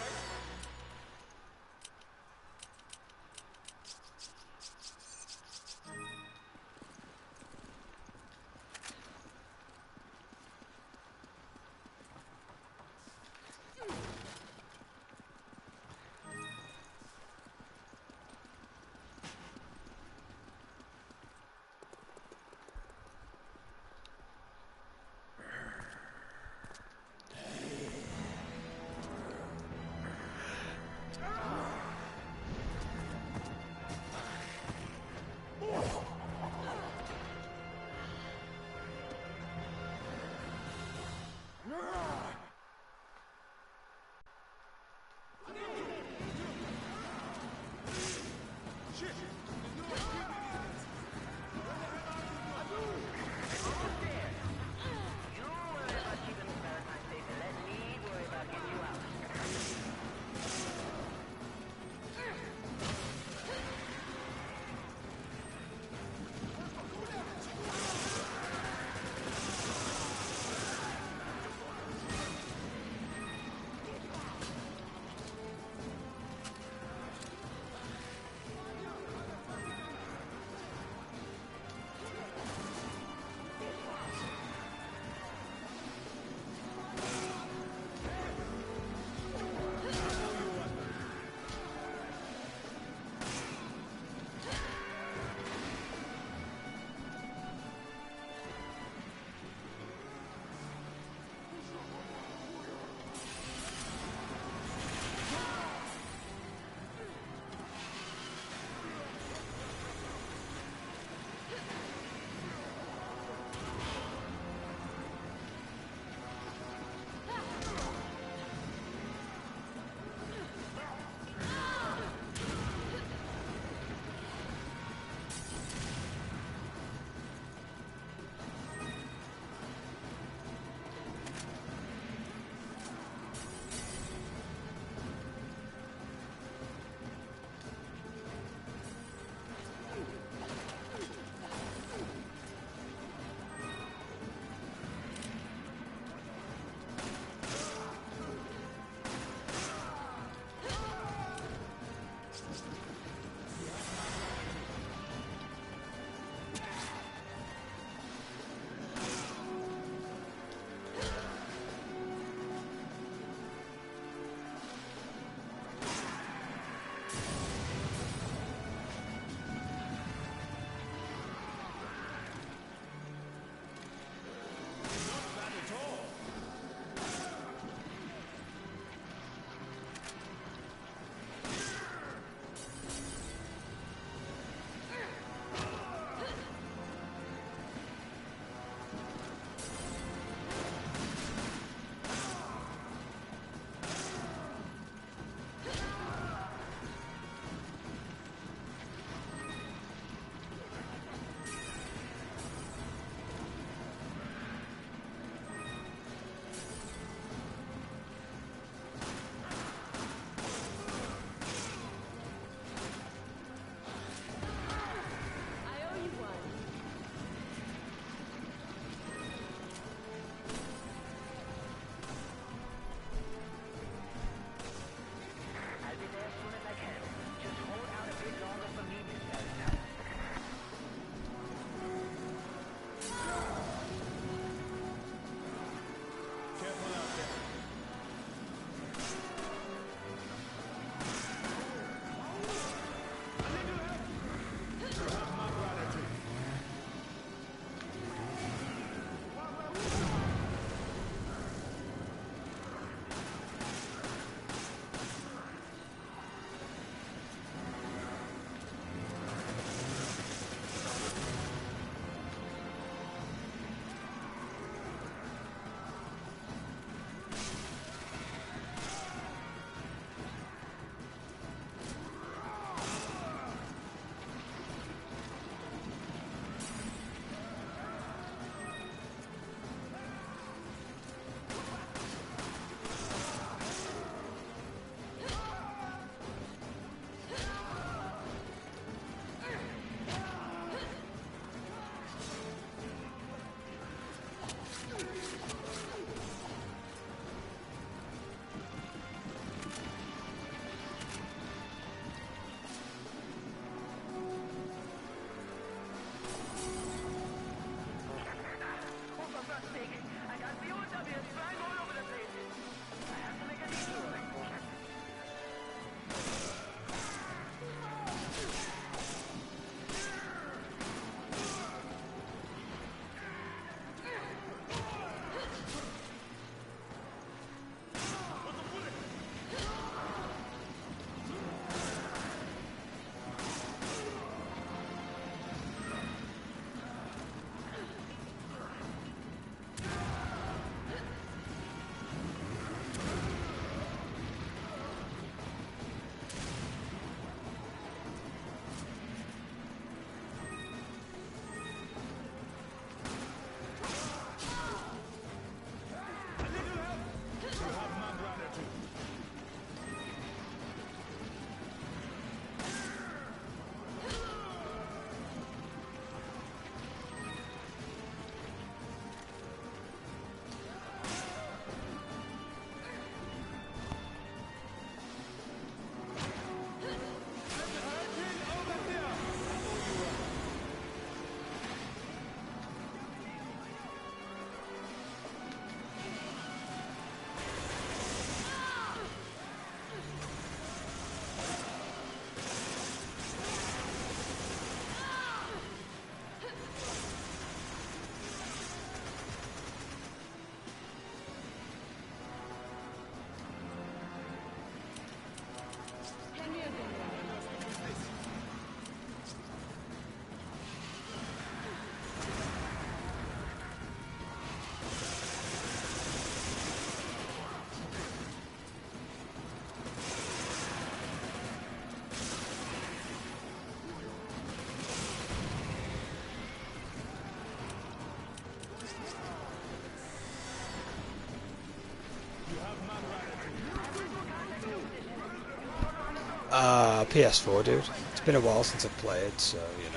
PS4, dude. It's been a while since I've played, so, you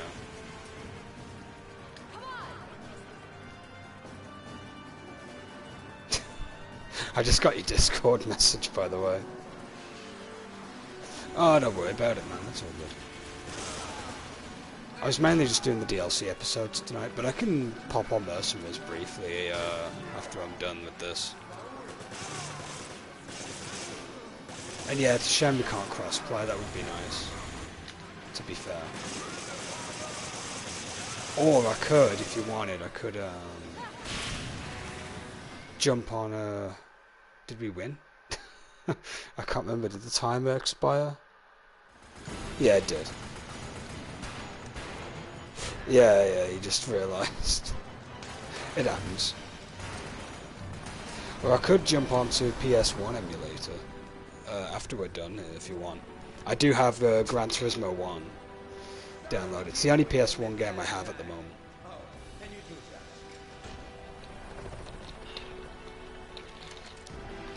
know. I just got your Discord message, by the way. Oh, don't worry about it, man. That's all good. I was mainly just doing the DLC episodes tonight, but I can pop on Mercenaries briefly after I'm done with this. And yeah, it's a shame we can't cross-play. That would be nice, to be fair. Or I could, if you wanted, I could jump on a... Did we win? I can't remember. Did the timer expire? Yeah, it did. Yeah, you just realised. It happens. Or I could jump onto PS1 emulator after we're done, if you want. I do have Gran Turismo 1 downloaded. It's the only PS1 game I have at the moment.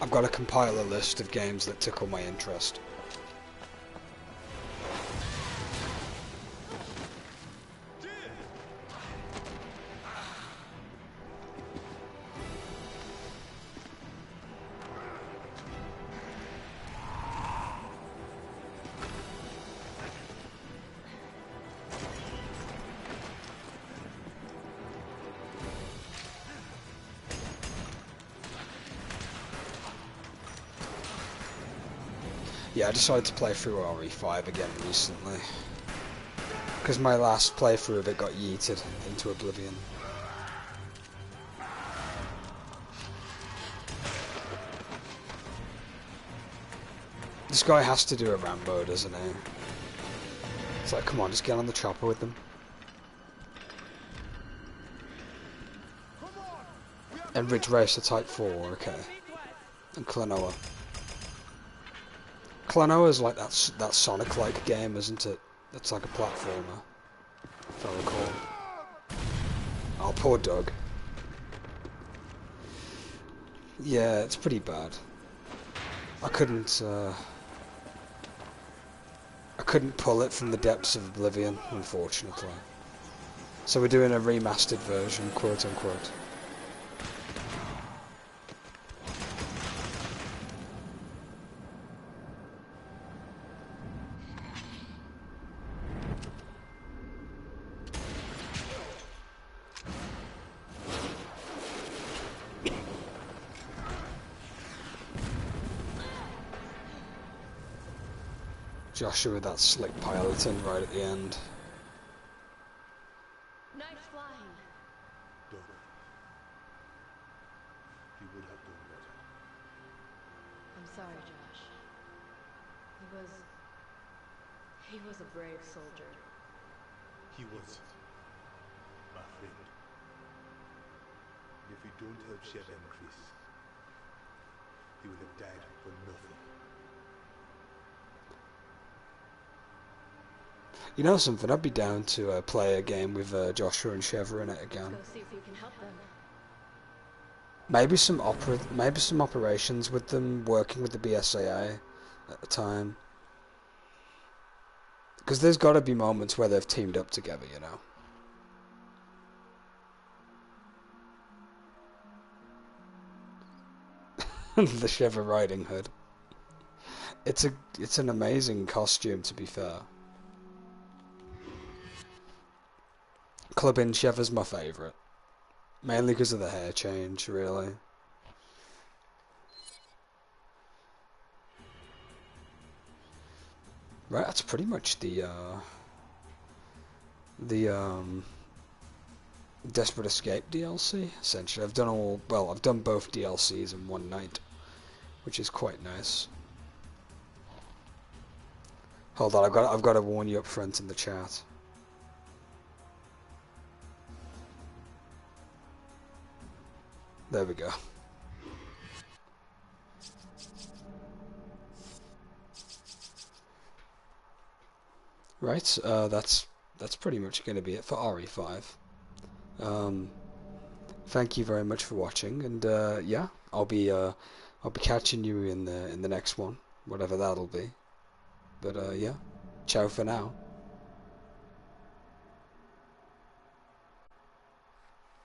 I've got to compile a list of games that tickle my interest. Yeah, I decided to play through RE5 again recently, because my last playthrough of it got yeeted into oblivion. This guy has to do a Rambo, doesn't he? It's like, come on, just get on the chopper with them. And Ridge Racer Type 4, okay. And Klonoa. Klonoa is like that Sonic-like game, isn't it? That's like a platformer, if I recall. Oh, poor Doug. Yeah, it's pretty bad. I couldn't pull it from the depths of oblivion, unfortunately. So we're doing a remastered version, quote unquote. Joshua with that slick piloting right at the end. Nice flying. Don't. He would have done better. I'm sorry, Josh. He was a brave soldier. He was my friend. And if we don't help Sheva and Chris, he will have died for nothing. You know something? I'd be down to play a game with Joshua and Sheva in it again. Go see if you can help them. Maybe some operations with them working with the BSAA at the time. Because there's got to be moments where they've teamed up together, you know. The Sheva Riding Hood. It's an amazing costume, to be fair. Clubbing Sheva's my favourite. Mainly because of the hair change, really. Right, that's pretty much the Desperate Escape DLC, essentially. I've done both DLCs in one night, which is quite nice. Hold on, I've got to warn you up front in the chat. There we go. Right, that's pretty much going to be it for RE5. Thank you very much for watching, and yeah, I'll be catching you in the next one, whatever that'll be. But yeah, ciao for now.